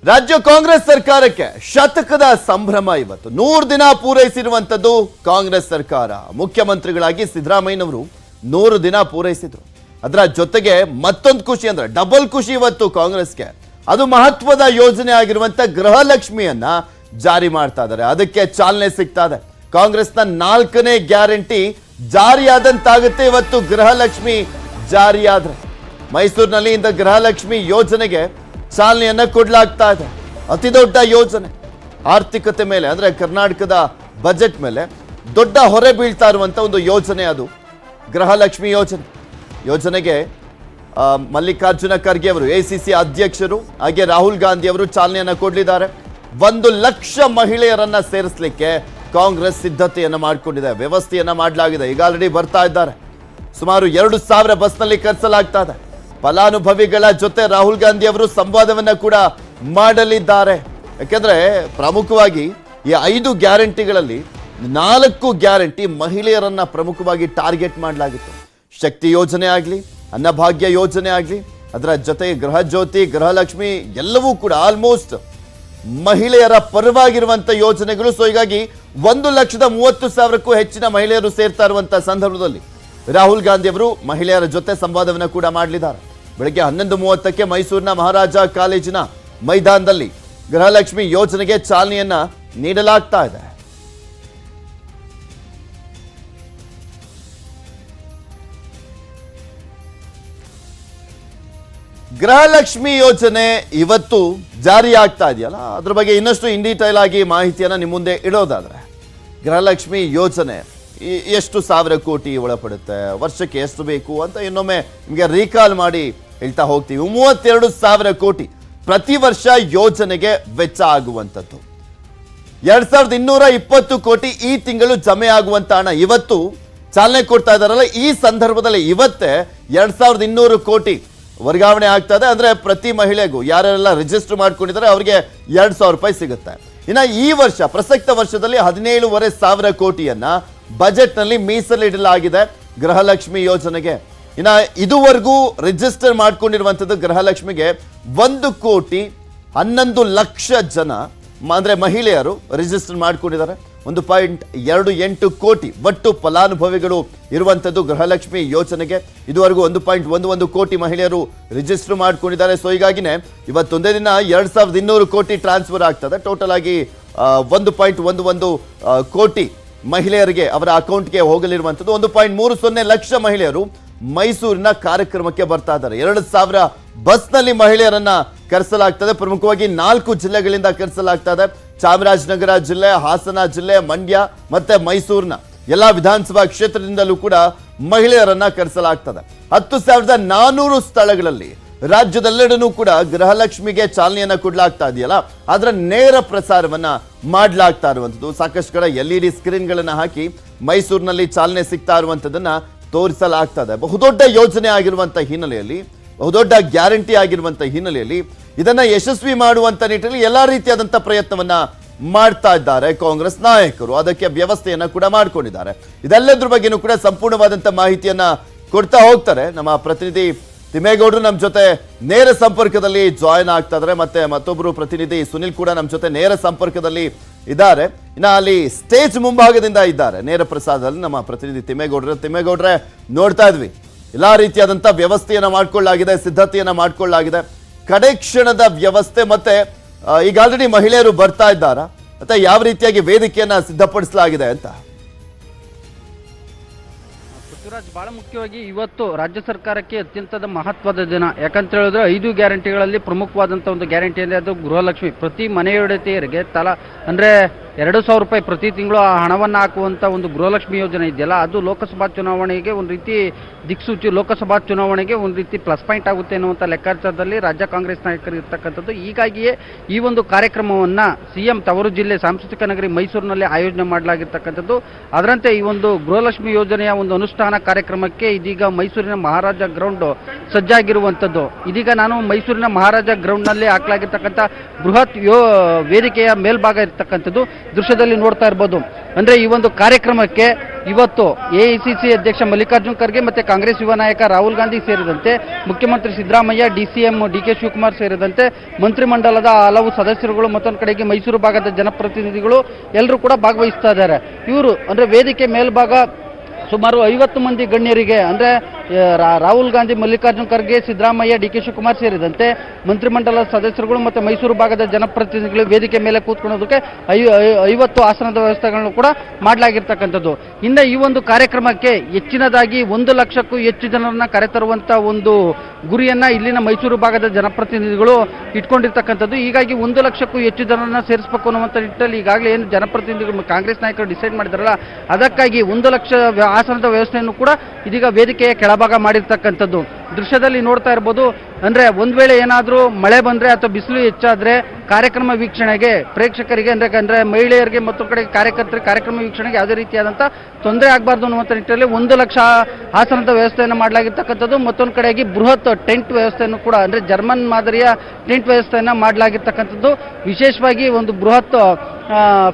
ರಾಜ್ಯ ಕಾಂಗ್ರೆಸ್ ಸರ್ಕಾರಕ್ಕೆ ಶತಕದ ಸಂಭ್ರಮ ಇವತ್ತು 100 ದಿನ ಪೂರೈಸಿರುವಂತದ್ದು ಕಾಂಗ್ರೆಸ್ ಸರ್ಕಾರ ಮುಖ್ಯಮಂತ್ರಿಗಳಾಗಿ ಸಿದ್ದರಾಮಯ್ಯನವರು 100 ದಿನ ಪೂರೈಸಿದ್ರು ಅದರ ಜೊತೆಗೆ ಮತ್ತೊಂದು ಖುಷಿ ಅಂದ್ರೆ ಡಬಲ್ ಖುಷಿ ಇವತ್ತು ಕಾಂಗ್ರೆಸ್ಗೆ ಅದು ಮಹತ್ವದ ಯೋಜನೆ ಆಗಿರುವಂತ ಗೃಹಲಕ್ಷ್ಮಿಯನ್ನ ಜಾರಿ ಮಾಡ್ತಾ ಇದ್ದಾರೆ ಅದಕ್ಕೆ ಚಾಲನೆ ಸಿಗ್ತಾ ಇದೆ ಕಾಂಗ್ರೆಸ್ನ 4ನೇ ಗ್ಯಾರಂಟಿ ಜಾರಿಯಾದಂತಾಗುತ್ತೆ ಇವತ್ತು ಗೃಹಲಕ್ಷ್ಮಿ ಜಾರಿಯಾದ್ರೆ ಮೈಸೂರಿನಲ್ಲಿ ಇಂದ ಗೃಹಲಕ್ಷ್ಮಿ ಯೋಜನೆಗೆ ಚಾಲನೆಯನ್ನ ಕೊಡಲಾಗ್ತಾ ಇದೆ ಅತಿ ದೊಡ್ಡ ಯೋಜನೆ ಆರ್ಥಿಕತೆ ಮೇಲೆ ಅಂದ್ರೆ ಕರ್ನಾಟಕದ ಬಜೆಟ್ ಮೇಲೆ ದೊಡ್ಡ ಹೊರೆ ಬೀಳ್ತಾ ಇರುವಂತ ಒಂದು ಯೋಜನೆ ಅದು ಗೃಹಲಕ್ಷ್ಮಿ ಯೋಜನೆಗೆ ಮಲ್ಲಿಕಾರ್ಜುನ ಖರ್ಗೆ ಅವರು ಎಸಿಸಿ ಅಧ್ಯಕ್ಷರು ಹಾಗೆ ರಾಹುಲ್ ಗಾಂಧಿ ಅವರು ಚಾಲನೆಯನ್ನ ಕೊಡಲಿದ್ದಾರೆ 1 ಲಕ್ಷ ಮಹಿಳೆಯರನ್ನ ಸೇರಿಸಲಿಕ್ಕೆ ಕಾಂಗ್ರೆಸ್ ಸಿದ್ಧತೆಯನ್ನ ಮಾಡಿಕೊಂಡಿದೆ ವ್ಯವಸ್ಥೆಯನ್ನ ಮಾಡಲಾಗಿದೆ ಈಗ ಆಲ್ರೆಡಿ ಬರ್ತಾ ಇದ್ದಾರೆ ಸುಮಾರು 2,000 ಬಸ್ನಲ್ಲಿ ಕರೆಸಲಾಗ್ತಾ ಇದೆ ಫಲಾನುಭವಿಗಳ ಜೊತೆ ರಾಹುಲ್ ಗಾಂಧಿ ಅವರು ಸಂವಾದವನ್ನ ಕೂಡ ಮಾಡಲಿದ್ದಾರೆ ಯಾಕೆಂದ್ರೆ ಪ್ರಮುಖವಾಗಿ ಈ 5 ಗ್ಯಾರಂಟಿಗಳಲ್ಲಿ 4 ಗ್ಯಾರಂಟಿ ಮಹಿಳೆಯರನ್ನ ಪ್ರಮುಖವಾಗಿ ಟಾರ್ಗೆಟ್ ಮಾಡಲಾಗಿತ್ತು ಶಕ್ತಿ ಯೋಜನೆ ಆಗಲಿ ಅನ್ನಭಾಗ್ಯ ಯೋಜನೆ ಆಗಲಿ ಅದರ ಜೊತೆಗೆ ಗೃಹ ಜ್ಯೋತಿ ಗೃಹಲಕ್ಷ್ಮಿ ಎಲ್ಲವೂ ಕೂಡ ಆಲ್ಮೋಸ್ಟ್ ಮಹಿಳೆಯರ ಪರವಾಗಿರುವಂತ ಯೋಜನೆಗಳು ಸೊ ಹೀಗಾಗಿ 1,30,000ಕ್ಕೂ ಹೆಚ್ಚಿನ ಮಹಿಳೆಯರು ಸೇರ್ತಾ ಇರುವಂತಹ ಸಂದರ್ಭದಲ್ಲಿ ರಾಹುಲ್ ಗಾಂಧಿ ಅವರು ಮಹಿಳೆಯರ ಜೊತೆ ಸಂವಾದವನ್ನ ಕೂಡ ಮಾಡಲಿದ್ದಾರೆ ಬೆಳಗ್ಗೆ 11:30ಕ್ಕೆ ಮೈಸೂರಿನ ಮಹಾರಾಜ ಕಾಲೇಜಿನ ಮೈದಾನದಲ್ಲಿ ಗೃಹಲಕ್ಷ್ಮಿ ಯೋಜನೆಗೆ ಚಾಲನೆಯನ್ನ ನೀಡಲಾಗ್ತಾ ಇದೆ ಗೃಹಲಕ್ಷ್ಮಿ ಯೋಜನೆ ಇವತ್ತು ಜಾರಿ ಆಗ್ತಾ ಇದೆಯಲ್ಲ ಅದ್ರ ಬಗ್ಗೆ ಇನ್ನಷ್ಟು ಇನ್ ಡೀಟೈಲ್ ಆಗಿ ಮಾಹಿತಿಯನ್ನ ನಿಮ್ಮ ಮುಂದೆ ಇಡೋದಾದ್ರೆ ಗೃಹಲಕ್ಷ್ಮಿ ಯೋಜನೆ ಎಷ್ಟು ಸಾವಿರ ಕೋಟಿ ಒಳಪಡುತ್ತೆ ವರ್ಷಕ್ಕೆ ಎಷ್ಟು ಬೇಕು ಅಂತ ಇನ್ನೊಮ್ಮೆ ನಿಮಗೆ ರೀಕಾಲ್ ಮಾಡಿ ಹೇಳ್ತಾ ಹೋಗ್ತೀವಿ 32,000 ಕೋಟಿ ಪ್ರತಿ ವರ್ಷ ಯೋಜನೆಗೆ ವೆಚ್ಚ ಆಗುವಂಥದ್ದು 2,220 ಕೋಟಿ ಈ ತಿಂಗಳು ಜಮೆ ಆಗುವಂತ ಹಣ ಇವತ್ತು ಚಾಲನೆ ಕೊಡ್ತಾ ಇದ್ದಾರಲ್ಲ ಈ ಸಂದರ್ಭದಲ್ಲಿ ಇವತ್ತೇ 2,200 ಕೋಟಿ ವರ್ಗಾವಣೆ ಆಗ್ತಾ ಇದೆ ಅಂದ್ರೆ ಪ್ರತಿ ಮಹಿಳೆಗೂ ಯಾರೆಲ್ಲ ರಿಜಿಸ್ಟರ್ ಮಾಡ್ಕೊಂಡಿದ್ದಾರೆ ಅವರಿಗೆ 2,000 ರೂಪಾಯಿ ಸಿಗುತ್ತೆ ಇನ್ನು ಈ ವರ್ಷ ಪ್ರಸಕ್ತ ವರ್ಷದಲ್ಲಿ 17,500 ಕೋಟಿಯನ್ನ ಬಜೆಟ್ ನಲ್ಲಿ ಮೀಸಲಿಡಲಾಗಿದೆ ಗೃಹಲಕ್ಷ್ಮಿ ಯೋಜನೆಗೆ ಇನ್ನು ಇದುವರೆಗೂ ರಿಜಿಸ್ಟರ್ ಮಾಡ್ಕೊಂಡಿರುವಂತದ್ದು ಗೃಹಲಕ್ಷ್ಮಿಗೆ 1,11 ಲಕ್ಷ ಜನ ಅಂದ್ರೆ ಮಹಿಳೆಯರು ರಿಜಿಸ್ಟರ್ ಮಾಡ್ಕೊಂಡಿದ್ದಾರೆ 1.28 ಕೋಟಿ ಒಟ್ಟು ಫಲಾನುಭವಿಗಳು ಇರುವಂತದ್ದು ಗೃಹಲಕ್ಷ್ಮಿ ಯೋಜನೆಗೆ ಇದುವರೆಗೂ 1.11 ಕೋಟಿ ಮಹಿಳೆಯರು ರಿಜಿಸ್ಟರ್ ಮಾಡ್ಕೊಂಡಿದ್ದಾರೆ ಸೊ ಹೀಗಾಗಿನೇ ಇವತ್ತೊಂದೇ ದಿನ 2,200 ಕೋಟಿ ಟ್ರಾನ್ಸ್ಫರ್ ಆಗ್ತದೆ ಟೋಟಲ್ ಆಗಿ 1.11 ಕೋಟಿ ಮಹಿಳೆಯರಿಗೆ ಅವರ ಅಕೌಂಟ್ಗೆ ಹೋಗಲಿರುವಂತದ್ದು 1.30 ಲಕ್ಷ ಮಹಿಳೆಯರು ಮೈಸೂರಿನ ಕಾರ್ಯಕ್ರಮಕ್ಕೆ ಬರ್ತಾ ಇದ್ದಾರೆ 2,000 ಬಸ್ನಲ್ಲಿ ಮಹಿಳೆಯರನ್ನ ಕರೆಸಲಾಗ್ತದೆ ಪ್ರಮುಖವಾಗಿ 4 ಜಿಲ್ಲೆಗಳಿಂದ ಕರೆಸಲಾಗ್ತಾ ಇದೆ ಚಾಮರಾಜನಗರ ಜಿಲ್ಲೆ ಹಾಸನ ಜಿಲ್ಲೆ ಮಂಡ್ಯ ಮತ್ತೆ ಮೈಸೂರಿನ ಎಲ್ಲಾ ವಿಧಾನಸಭಾ ಕ್ಷೇತ್ರದಿಂದಲೂ ಕೂಡ ಮಹಿಳೆಯರನ್ನ ಕರೆಸಲಾಗ್ತದೆ 10,400 ಸ್ಥಳಗಳಲ್ಲಿ ರಾಜ್ಯದೆಲ್ಲೆಡನೂ ಕೂಡ ಗೃಹಲಕ್ಷ್ಮಿಗೆ ಚಾಲನೆಯನ್ನ ಕೊಡಲಾಗ್ತಾ ಇದೆಯಲ್ಲ ಅದರ ನೇರ ಪ್ರಸಾರವನ್ನ ಮಾಡಲಾಗ್ತಾ ಇರುವಂತದ್ದು ಸಾಕಷ್ಟು ಕಡೆ LED ಸ್ಕ್ರೀನ್ಗಳನ್ನ ಹಾಕಿ ಮೈಸೂರಿನಲ್ಲಿ ಚಾಲನೆ ಸಿಗ್ತಾ ಇರುವಂತದನ್ನ ತೋರಿಸಲಾಗ್ತದೆ ಬಹುದೊಡ್ಡ ಯೋಜನೆ ಆಗಿರುವಂತ ಹಿನ್ನೆಲೆಯಲ್ಲಿ ಬಹುದೊಡ್ಡ ಗ್ಯಾರಂಟಿ ಆಗಿರುವಂತ ಹಿನ್ನೆಲೆಯಲ್ಲಿ ಇದನ್ನ ಯಶಸ್ವಿ ಮಾಡುವಂತ ನಿಟ್ಟಿನಲ್ಲಿ ಎಲ್ಲಾ ರೀತಿಯಾದಂತ ಪ್ರಯತ್ನವನ್ನ ಮಾಡ್ತಾ ಇದ್ದಾರೆ ಕಾಂಗ್ರೆಸ್ ನಾಯಕರು ಅದಕ್ಕೆ ವ್ಯವಸ್ಥೆಯನ್ನ ಕೂಡ ಮಾಡ್ಕೊಂಡಿದ್ದಾರೆ ಇದೆಲ್ಲದ್ರ ಬಗ್ಗೆನೂ ಕೂಡ ಸಂಪೂರ್ಣವಾದಂತ ಮಾಹಿತಿಯನ್ನ ಕೊಡ್ತಾ ಹೋಗ್ತಾರೆ ನಮ್ಮ ಪ್ರತಿನಿಧಿ ತಿಮ್ಮೇಗೌಡರು ನಮ್ಮ ಜೊತೆ ನೇರ ಸಂಪರ್ಕದಲ್ಲಿ ಜಾಯಿನ್ ಆಗ್ತಾ ಇದ್ದಾರೆ ಮತ್ತೆ ಮತ್ತೊಬ್ಬರು ಪ್ರತಿನಿಧಿ ಸುನಿಲ್ ಕೂಡ ನಮ್ಮ ಜೊತೆ ನೇರ ಸಂಪರ್ಕದಲ್ಲಿ ಇದ್ದಾರೆ ಇನ್ನ ಅಲ್ಲಿ ಸ್ಟೇಜ್ ಮುಂಭಾಗದಿಂದ ಇದ್ದಾರೆ ನೇರ ಪ್ರಸಾರದಲ್ಲಿ ನಮ್ಮ ಪ್ರತಿನಿಧಿ ತಿಮ್ಮೇಗೌಡ್ರೆ ನೋಡ್ತಾ ಇದ್ವಿ ಎಲ್ಲಾ ರೀತಿಯಾದಂತ ವ್ಯವಸ್ಥೆಯನ್ನ ಮಾಡ್ಕೊಳ್ಳಲಾಗಿದೆ ಸಿದ್ಧತೆಯನ್ನ ಮಾಡ್ಕೊಳ್ಳಲಾಗಿದೆ ಕಡೆ ಕ್ಷಣದ ವ್ಯವಸ್ಥೆ ಮತ್ತೆ ಈಗ ಆಲ್ರೆಡಿ ಮಹಿಳೆಯರು ಬರ್ತಾ ಇದ್ದಾರಾ ಮತ್ತೆ ಯಾವ ರೀತಿಯಾಗಿ ವೇದಿಕೆಯನ್ನ ಸಿದ್ಧಪಡಿಸಲಾಗಿದೆ ಅಂತ ಪೃಥ್ವಿರಾಜ್ ಬಹಳ ಮುಖ್ಯವಾಗಿ ಇವತ್ತು ರಾಜ್ಯ ಸರ್ಕಾರಕ್ಕೆ ಅತ್ಯಂತ ಮಹತ್ವದ ದಿನ ಯಾಕಂತ ಹೇಳಿದ್ರೆ 5 ಗ್ಯಾರಂಟಿಗಳಲ್ಲಿ ಪ್ರಮುಖವಾದಂಥ ಒಂದು ಗ್ಯಾರಂಟಿ ಅಂದರೆ ಅದು ಗೃಹಲಕ್ಷ್ಮಿ ಪ್ರತಿ ಮನೆಯೊಡತಿಯರಿಗೆ ತಲಾ ಅಂದರೆ 2,000 ರೂಪಾಯಿ ಪ್ರತಿ ತಿಂಗಳು ಆ ಹಣವನ್ನು ಹಾಕುವಂಥ ಒಂದು ಗೃಹಲಕ್ಷ್ಮಿ ಯೋಜನೆ ಇದೆಯಲ್ಲ ಅದು ಲೋಕಸಭಾ ಚುನಾವಣೆಗೆ ಒಂದು ರೀತಿ ದಿಕ್ಸೂಚಿ ಲೋಕಸಭಾ ಚುನಾವಣೆಗೆ ಒಂದು ರೀತಿ ಪ್ಲಸ್ ಪಾಯಿಂಟ್ ಆಗುತ್ತೆ ಅನ್ನುವಂಥ ಲೆಕ್ಕಾಚಾರದಲ್ಲಿ ರಾಜ್ಯ ಕಾಂಗ್ರೆಸ್ ನಾಯಕರು ಇರ್ತಕ್ಕಂಥದ್ದು ಹೀಗಾಗಿಯೇ ಈ ಒಂದು ಕಾರ್ಯಕ್ರಮವನ್ನು CM ತವರು ಜಿಲ್ಲೆ ಸಾಂಸ್ಕೃತಿಕ ನಗರಿ ಮೈಸೂರಿನಲ್ಲಿ ಆಯೋಜನೆ ಮಾಡಲಾಗಿರ್ತಕ್ಕಂಥದ್ದು ಅದರಂತೆ ಈ ಒಂದು ಗೃಹಲಕ್ಷ್ಮಿ ಯೋಜನೆಯ ಒಂದು ಅನುಷ್ಠಾನ ಕಾರ್ಯಕ್ರಮಕ್ಕೆ ಇದೀಗ ಮೈಸೂರಿನ ಮಹಾರಾಜ ಗ್ರೌಂಡ್ ಸಜ್ಜಾಗಿರುವಂಥದ್ದು ಇದೀಗ ನಾನು ಮೈಸೂರಿನ ಮಹಾರಾಜ ಗ್ರೌಂಡ್ನಲ್ಲಿ ಹಾಕಲಾಗಿರ್ತಕ್ಕಂಥ ಬೃಹತ್ ವೇದಿಕೆಯ ಮೇಲ್ಭಾಗ ಇರ್ತಕ್ಕಂಥದ್ದು ದೃಶ್ಯದಲ್ಲಿ ನೋಡ್ತಾ ಇರ್ಬೋದು. ಅಂದ್ರೆ ಈ ಒಂದು ಕಾರ್ಯಕ್ರಮಕ್ಕೆ ಇವತ್ತು ಎಐಸಿಸಿ ಅಧ್ಯಕ್ಷ ಮಲ್ಲಿಕಾರ್ಜುನ್ ಖರ್ಗೆ ಮತ್ತೆ ಕಾಂಗ್ರೆಸ್ ಯುವ ನಾಯಕ ರಾಹುಲ್ ಗಾಂಧಿ ಸೇರಿದಂತೆ ಮುಖ್ಯಮಂತ್ರಿ ಸಿದ್ದರಾಮಯ್ಯ, ಡಿಸಿಎಂ ಡಿಕೆ ಶಿವಕುಮಾರ್ ಸೇರಿದಂತೆ ಮಂತ್ರಿಮಂಡಲದ ಹಲವು ಸದಸ್ಯರುಗಳು ಮತ್ತೊಂದು ಕಡೆಗೆ ಮೈಸೂರು ಭಾಗದ ಜನಪ್ರತಿನಿಧಿಗಳು ಎಲ್ಲರೂ ಕೂಡ ಭಾಗವಹಿಸ್ತಾ ಇದ್ದಾರೆ. ಇವರು ಅಂದ್ರೆ ವೇದಿಕೆ ಮೇಲ್ಭಾಗ ಸುಮಾರು 50 ಮಂದಿ ಗಣ್ಯರಿಗೆ ಅಂದ್ರೆ ರಾಹುಲ್ ಗಾಂಧಿ, ಮಲ್ಲಿಕಾರ್ಜುನ್ ಖರ್ಗೆ, ಸಿದ್ದರಾಮಯ್ಯ, ಡಿಕೆ ಶಿವಕುಮಾರ್ ಸೇರಿದಂತೆ ಮಂತ್ರಿಮಂಡಲದ ಸದಸ್ಯರುಗಳು ಮತ್ತು ಮೈಸೂರು ಭಾಗದ ಜನಪ್ರತಿನಿಧಿಗಳು ವೇದಿಕೆ ಮೇಲೆ ಕೂತ್ಕೊಳ್ಳೋದಕ್ಕೆ 50 ಆಸನದ ವ್ಯವಸ್ಥೆಗಳನ್ನು ಕೂಡ ಮಾಡಲಾಗಿರ್ತಕ್ಕಂಥದ್ದು. ಇನ್ನು ಈ ಒಂದು ಕಾರ್ಯಕ್ರಮಕ್ಕೆ ಹೆಚ್ಚಿನದಾಗಿ 1 ಲಕ್ಷಕ್ಕೂ ಹೆಚ್ಚು ಜನರನ್ನ ಕರೆತರುವಂತ ಒಂದು ಗುರಿಯನ್ನ ಇಲ್ಲಿನ ಮೈಸೂರು ಭಾಗದ ಜನಪ್ರತಿನಿಧಿಗಳು ಇಟ್ಕೊಂಡಿರ್ತಕ್ಕಂಥದ್ದು. ಹೀಗಾಗಿ 1 ಲಕ್ಷಕ್ಕೂ ಹೆಚ್ಚು ಜನರನ್ನ ಸೇರಿಸಬೇಕು ಅನ್ನುವಂಥ ನಿಟ್ಟಿನಲ್ಲಿ ಈಗಾಗಲೇ ಏನು ಜನಪ್ರತಿನಿಧಿಗಳು ಕಾಂಗ್ರೆಸ್ ನಾಯಕರು ಡಿಸೈಡ್ ಮಾಡಿದಾರಲ್ಲ, ಅದಕ್ಕಾಗಿ 1 ಲಕ್ಷ ಆಸನದ ವ್ಯವಸ್ಥೆಯನ್ನು ಕೂಡ ಇದೀಗ ವೇದಿಕೆಯ ಕೆಳಭಾಗ ಮಾಡಿರ್ತಕ್ಕಂಥದ್ದು. ದೃಶ್ಯದಲ್ಲಿ ನೋಡ್ತಾ ಇರ್ಬೋದು. ಅಂದ್ರೆ ಒಂದ್ ವೇಳೆ ಏನಾದ್ರೂ ಮಳೆ ಬಂದ್ರೆ ಅಥವಾ ಬಿಸಿಲು ಹೆಚ್ಚಾದ್ರೆ ಕಾರ್ಯಕ್ರಮ ವೀಕ್ಷಣೆಗೆ ಪ್ರೇಕ್ಷಕರಿಗೆ ಅಂದ್ರೆ ಮಹಿಳೆಯರಿಗೆ ಮತ್ತು ಕಡೆ ಕಾರ್ಯಕರ್ತರಿಗೆ ಕಾರ್ಯಕ್ರಮ ವೀಕ್ಷಣೆಗೆ ಯಾವುದೇ ರೀತಿಯಾದಂತಹ ತೊಂದರೆ ಆಗಬಾರ್ದು ಅನ್ನುವಂಥ ನಿಟ್ಟಿನಲ್ಲಿ 1 ಲಕ್ಷ ಆಸನದ ವ್ಯವಸ್ಥೆಯನ್ನು ಮಾಡಲಾಗಿರ್ತಕ್ಕಂಥದ್ದು. ಮತ್ತೊಂದು ಕಡೆಯಾಗಿ ಬೃಹತ್ ಟೆಂಟ್ ವ್ಯವಸ್ಥೆಯನ್ನು ಕೂಡ ಅಂದ್ರೆ ಜರ್ಮನ್ ಮಾದರಿಯ ಟೆಂಟ್ ವ್ಯವಸ್ಥೆಯನ್ನ ಮಾಡಲಾಗಿರ್ತಕ್ಕಂಥದ್ದು. ವಿಶೇಷವಾಗಿ ಒಂದು ಬೃಹತ್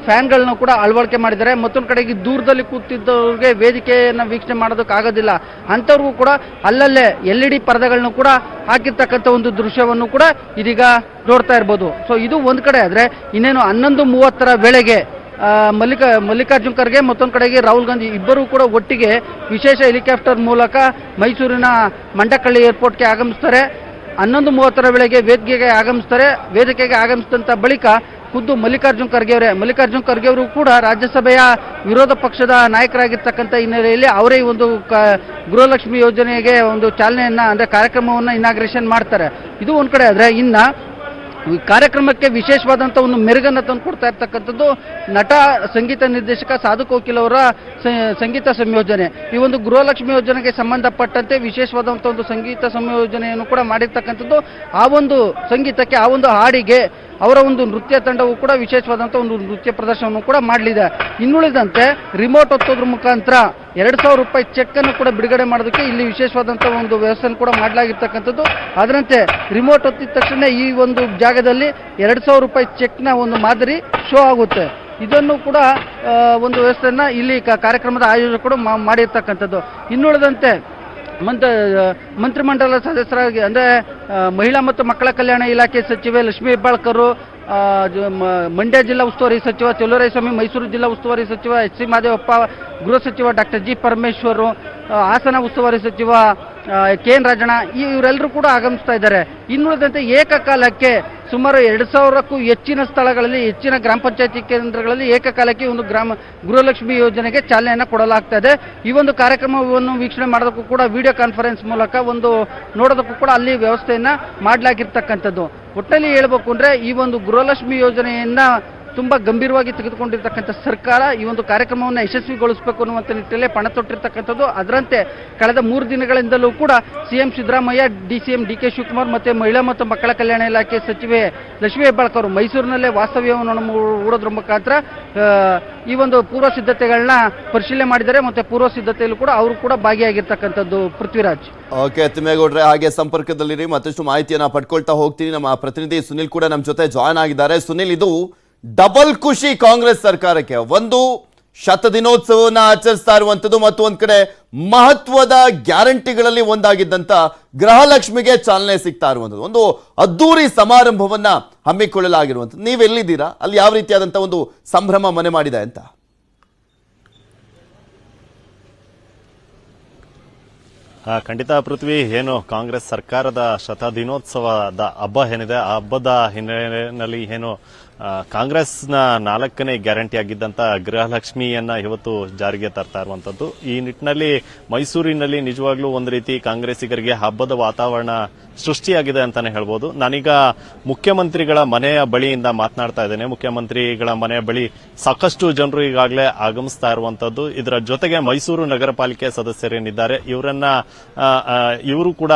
ಫ್ಯಾನ್ಗಳನ್ನು ಕೂಡ ಅಳವಡಿಕೆ ಮಾಡಿದ್ದಾರೆ. ಮತ್ತೊಂದು ಕಡೆಗೆ ದೂರದಲ್ಲಿ ಕೂತಿದ್ದವ್ರಿಗೆ ವೇದಿಕೆಯನ್ನು ವೀಕ್ಷಣೆ ಮಾಡೋದಕ್ಕಾಗೋದಿಲ್ಲ, ಅಂಥವ್ರಿಗೂ ಕೂಡ ಅಲ್ಲಲ್ಲೇ LED ಪರದೆಗಳನ್ನು ಕೂಡ ಹಾಕಿರ್ತಕ್ಕಂಥ ಒಂದು ದೃಶ್ಯವನ್ನು ಕೂಡ ಇದೀಗ ನೋಡ್ತಾ ಇರ್ಬೋದು. ಸೊ ಇದು ಒಂದು ಕಡೆ ಆದ್ರೆ ಇನ್ನೇನು 11:30 ವೇಳೆಗೆ ಮಲ್ಲಿಕಾರ್ಜುನ್ ಖರ್ಗೆ ಮತ್ತೊಂದು ಕಡೆಗೆ ರಾಹುಲ್ ಗಾಂಧಿ ಇಬ್ಬರೂ ಕೂಡ ಒಟ್ಟಿಗೆ ವಿಶೇಷ ಹೆಲಿಕಾಪ್ಟರ್ ಮೂಲಕ ಮೈಸೂರಿನ ಮಂಡಕಳ್ಳಿ ಏರ್ಪೋರ್ಟ್ಗೆ ಆಗಮಿಸ್ತಾರೆ. 11:30 ವೇಳೆಗೆ ವೇದಿಕೆಗೆ ಆಗಮಿಸಿದಂತ ಬಳಿಕ ಖುದ್ದು ಮಲ್ಲಿಕಾರ್ಜುನ್ ಖರ್ಗೆ ಅವರು ಕೂಡ ರಾಜ್ಯಸಭೆಯ ವಿರೋಧ ಪಕ್ಷದ ನಾಯಕರಾಗಿರ್ತಕ್ಕಂಥ ಹಿನ್ನೆಲೆಯಲ್ಲಿ ಅವರೇ ಒಂದು ಗೃಹಲಕ್ಷ್ಮಿ ಯೋಜನೆಗೆ ಒಂದು ಚಾಲನೆಯನ್ನ ಅಂದ್ರೆ ಕಾರ್ಯಕ್ರಮವನ್ನ ಇನಾಗ್ರೇಷನ್ ಮಾಡ್ತಾರೆ. ಇದು ಒಂದ್ ಕಡೆ ಆದ್ರೆ ಇನ್ನ ಈ ಕಾರ್ಯಕ್ರಮಕ್ಕೆ ವಿಶೇಷವಾದಂಥ ಒಂದು ಮೆರುಗನ್ನು ತಂದು ಕೊಡ್ತಾ ಇರ್ತಕ್ಕಂಥದ್ದು ನಟ ಸಂಗೀತ ನಿರ್ದೇಶಕ ಸಾಧು ಕೋಕಿಲ್ ಅವರ ಸಂಗೀತ ಸಂಯೋಜನೆ. ಈ ಒಂದು ಗೃಹಲಕ್ಷ್ಮಿ ಯೋಜನೆಗೆ ಸಂಬಂಧಪಟ್ಟಂತೆ ವಿಶೇಷವಾದಂಥ ಒಂದು ಸಂಗೀತ ಸಂಯೋಜನೆಯನ್ನು ಕೂಡ ಮಾಡಿರ್ತಕ್ಕಂಥದ್ದು. ಆ ಒಂದು ಸಂಗೀತಕ್ಕೆ, ಆ ಒಂದು ಹಾಡಿಗೆ ಅವರ ಒಂದು ನೃತ್ಯ ತಂಡವು ಕೂಡ ವಿಶೇಷವಾದಂಥ ಒಂದು ನೃತ್ಯ ಪ್ರದರ್ಶನವನ್ನು ಕೂಡ ಮಾಡಲಿದೆ. ಇನ್ನುಳಿದಂತೆ ರಿಮೋಟ್ ಒತ್ತೋದ್ರ ಮುಖಾಂತರ 2,000 ರೂಪಾಯಿ ಚೆಕ್ ಅನ್ನು ಕೂಡ ಬಿಡುಗಡೆ ಮಾಡೋದಕ್ಕೆ ಇಲ್ಲಿ ವಿಶೇಷವಾದಂಥ ಒಂದು ವ್ಯವಸ್ಥೆಯನ್ನು ಕೂಡ ಮಾಡಲಾಗಿರ್ತಕ್ಕಂಥದ್ದು. ಅದರಂತೆ ರಿಮೋಟ್ ಒತ್ತಿದ ತಕ್ಷಣ ಈ ಒಂದು ಜಾಗದಲ್ಲಿ 2,000 ರೂಪಾಯಿ ಚೆಕ್ನ ಒಂದು ಮಾದರಿ ಶೋ ಆಗುತ್ತೆ. ಇದನ್ನು ಕೂಡ ಒಂದು ವ್ಯವಸ್ಥೆಯನ್ನ ಇಲ್ಲಿ ಕಾರ್ಯಕ್ರಮದ ಆಯೋಜಕರು ಮಾಡಿರ್ತಕ್ಕಂಥದ್ದು. ಇನ್ನುಳಿದಂತೆ ಮಂತ್ರಿಮಂಡಲ ಸದಸ್ಯರಾಗಿ ಅಂದ್ರೆ ಮಹಿಳಾ ಮತ್ತು ಮಕ್ಕಳ ಕಲ್ಯಾಣ ಇಲಾಖೆ ಸಚಿವೆ ಲಕ್ಷ್ಮೀ ಹೆಬ್ಬಾಳ್ಕರ್, ಮಂಡ್ಯ ಜಿಲ್ಲಾ ಉಸ್ತುವಾರಿ ಸಚಿವ ಚಲುವರಾಯಸ್ವಾಮಿ, ಮೈಸೂರು ಜಿಲ್ಲಾ ಉಸ್ತುವಾರಿ ಸಚಿವ ಎಚ್ ಸಿ ಮಾದೇವಪ್ಪ, ಗೃಹ ಸಚಿವ ಡಾಕ್ಟರ್ ಜಿ ಪರಮೇಶ್ವರ್, ಹಾಸನ ಉಸ್ತುವಾರಿ ಸಚಿವ KN ರಾಜಣ್ಣ ಇವರೆಲ್ಲರೂ ಕೂಡ ಆಗಮಿಸ್ತಾ ಇದ್ದಾರೆ. ಇನ್ನುಳಿದಂತೆ ಏಕಕಾಲಕ್ಕೆ ಸುಮಾರು 2,000ಕ್ಕೂ ಹೆಚ್ಚಿನ ಸ್ಥಳಗಳಲ್ಲಿ, ಹೆಚ್ಚಿನ ಗ್ರಾಮ ಪಂಚಾಯತಿ ಕೇಂದ್ರಗಳಲ್ಲಿ ಏಕಕಾಲಕ್ಕೆ ಒಂದು ಗೃಹಲಕ್ಷ್ಮಿ ಯೋಜನೆಗೆ ಚಾಲನೆಯನ್ನು ಕೊಡಲಾಗ್ತಾ ಇದೆ. ಈ ಒಂದು ಕಾರ್ಯಕ್ರಮವನ್ನು ವೀಕ್ಷಣೆ ಮಾಡೋದಕ್ಕೂ ಕೂಡ ವಿಡಿಯೋ ಕಾನ್ಫರೆನ್ಸ್ ಮೂಲಕ ಒಂದು ನೋಡೋದಕ್ಕೂ ಕೂಡ ಅಲ್ಲಿ ವ್ಯವಸ್ಥೆಯನ್ನ ಮಾಡಲಾಗಿರ್ತಕ್ಕಂಥದ್ದು. ಒಟ್ಟಲ್ಲಿ ಹೇಳ್ಬೇಕು ಅಂದ್ರೆ ಈ ಒಂದು ಗೃಹಲಕ್ಷ್ಮಿ ಯೋಜನೆಯನ್ನ ತುಂಬಾ ಗಂಭೀರವಾಗಿ ತೆಗೆದುಕೊಂಡಿರ್ತಕ್ಕಂಥ ಸರ್ಕಾರ ಈ ಒಂದು ಕಾರ್ಯಕ್ರಮವನ್ನು ಯಶಸ್ವಿಗೊಳಿಸಬೇಕು ಅನ್ನುವಂಥ ನಿಟ್ಟಿನಲ್ಲಿ ಪಣ ತೊಟ್ಟಿರ್ತಕ್ಕಂಥದ್ದು. ಅದರಂತೆ ಕಳೆದ 3 ದಿನಗಳಿಂದಲೂ ಕೂಡ CM Siddaramaiah, DCM DK Shivakumar ಮತ್ತೆ ಮಹಿಳಾ ಮತ್ತು ಮಕ್ಕಳ ಕಲ್ಯಾಣ ಇಲಾಖೆ ಸಚಿವೆ ಲಕ್ಷ್ಮೀ ಹೆಬ್ಬಾಳ್ಕರ್ ಮೈಸೂರಿನಲ್ಲೇ ವಾಸ್ತವ್ಯವನ್ನು ಹೂಡೋದ್ರ ಮುಖಾಂತರ ಈ ಒಂದು ಪೂರ್ವ ಸಿದ್ಧತೆಗಳನ್ನ ಪರಿಶೀಲನೆ ಮಾಡಿದ್ದಾರೆ. ಮತ್ತೆ ಪೂರ್ವ ಸಿದ್ಧತೆಯಲ್ಲೂ ಕೂಡ ಅವರು ಕೂಡ ಭಾಗಿಯಾಗಿರ್ತಕ್ಕಂಥದ್ದು. ಪೃಥ್ವಿರಾಜ್. ಓಕೆ ತಿಮ್ಮೇಗೌಡ್ರೆ, ಹಾಗೆ ಸಂಪರ್ಕದಲ್ಲಿರಿ, ಮತ್ತಷ್ಟು ಮಾಹಿತಿಯನ್ನ ಪಡ್ಕೊಳ್ತಾ ಹೋಗ್ತೀನಿ. ನಮ್ಮ ಪ್ರತಿನಿಧಿ ಸುನಿಲ್ ಕೂಡ ನಮ್ಮ ಜೊತೆ ಜಾಯ್ನ್ ಆಗಿದ್ದಾರೆ. ಸುನಿಲ್, ಇದು ಡಬಲ್ ಖುಷಿ ಕಾಂಗ್ರೆಸ್ ಸರ್ಕಾರಕ್ಕೆ. ಒಂದು ಶತದಿನೋತ್ಸವವನ್ನು ಆಚರಿಸ್ತಾ ಇರುವಂತದ್ದು ಮತ್ತು ಒಂದ್ ಕಡೆ ಮಹತ್ವದ ಗ್ಯಾರಂಟಿಗಳಲ್ಲಿ ಒಂದಾಗಿದ್ದಂತ ಗೃಹಲಕ್ಷ್ಮಿಗೆ ಚಾಲನೆ ಸಿಗ್ತಾ ಇರುವಂತದ್ದು, ಒಂದು ಅದ್ದೂರಿ ಸಮಾರಂಭವನ್ನ ಹಮ್ಮಿಕೊಳ್ಳಲಾಗಿರುವಂಥದ್ದು. ನೀವೆಲ್ಲಿದ್ದೀರಾ? ಅಲ್ಲಿ ಯಾವ ರೀತಿಯಾದಂತ ಒಂದು ಸಂಭ್ರಮ ಮನೆ ಮಾಡಿದೆ ಅಂತ? ಖಂಡಿತ ಪೃಥ್ವಿ, ಏನು ಕಾಂಗ್ರೆಸ್ ಸರ್ಕಾರದ ಶತದಿನೋತ್ಸವದ ಹಬ್ಬ ಏನಿದೆ, ಆ ಹಬ್ಬದ ಹಿನ್ನೆಲೆಯಲ್ಲಿ ಏನು ಕಾಂಗ್ರೆಸ್ನ 4ನೇ ಗ್ಯಾರಂಟಿ ಆಗಿದ್ದಂತ ಗೃಹಲಕ್ಷ್ಮಿಯನ್ನ ಇವತ್ತು ಜಾರಿಗೆ ತರ್ತಾ ಇರುವಂತದ್ದು. ಈ ನಿಟ್ಟಿನಲ್ಲಿ ಮೈಸೂರಿನಲ್ಲಿ ನಿಜವಾಗ್ಲೂ ಒಂದು ರೀತಿ ಕಾಂಗ್ರೆಸ್ಸಿಗರಿಗೆ ಹಬ್ಬದ ವಾತಾವರಣ ಸೃಷ್ಟಿಯಾಗಿದೆ ಅಂತಾನೆ ಹೇಳ್ಬೋದು. ನಾನೀಗ ಮುಖ್ಯಮಂತ್ರಿಗಳ ಮನೆಯ ಬಳಿಯಿಂದ ಮಾತನಾಡ್ತಾ ಇದ್ದೇನೆ. ಮುಖ್ಯಮಂತ್ರಿಗಳ ಮನೆಯ ಬಳಿ ಸಾಕಷ್ಟು ಜನರು ಈಗಾಗಲೇ ಆಗಮಿಸ್ತಾ ಇರುವಂತದ್ದು. ಇದರ ಜೊತೆಗೆ ಮೈಸೂರು ನಗರ ಪಾಲಿಕೆ ಸದಸ್ಯರೇನಿದ್ದಾರೆ ಇವರು ಕೂಡ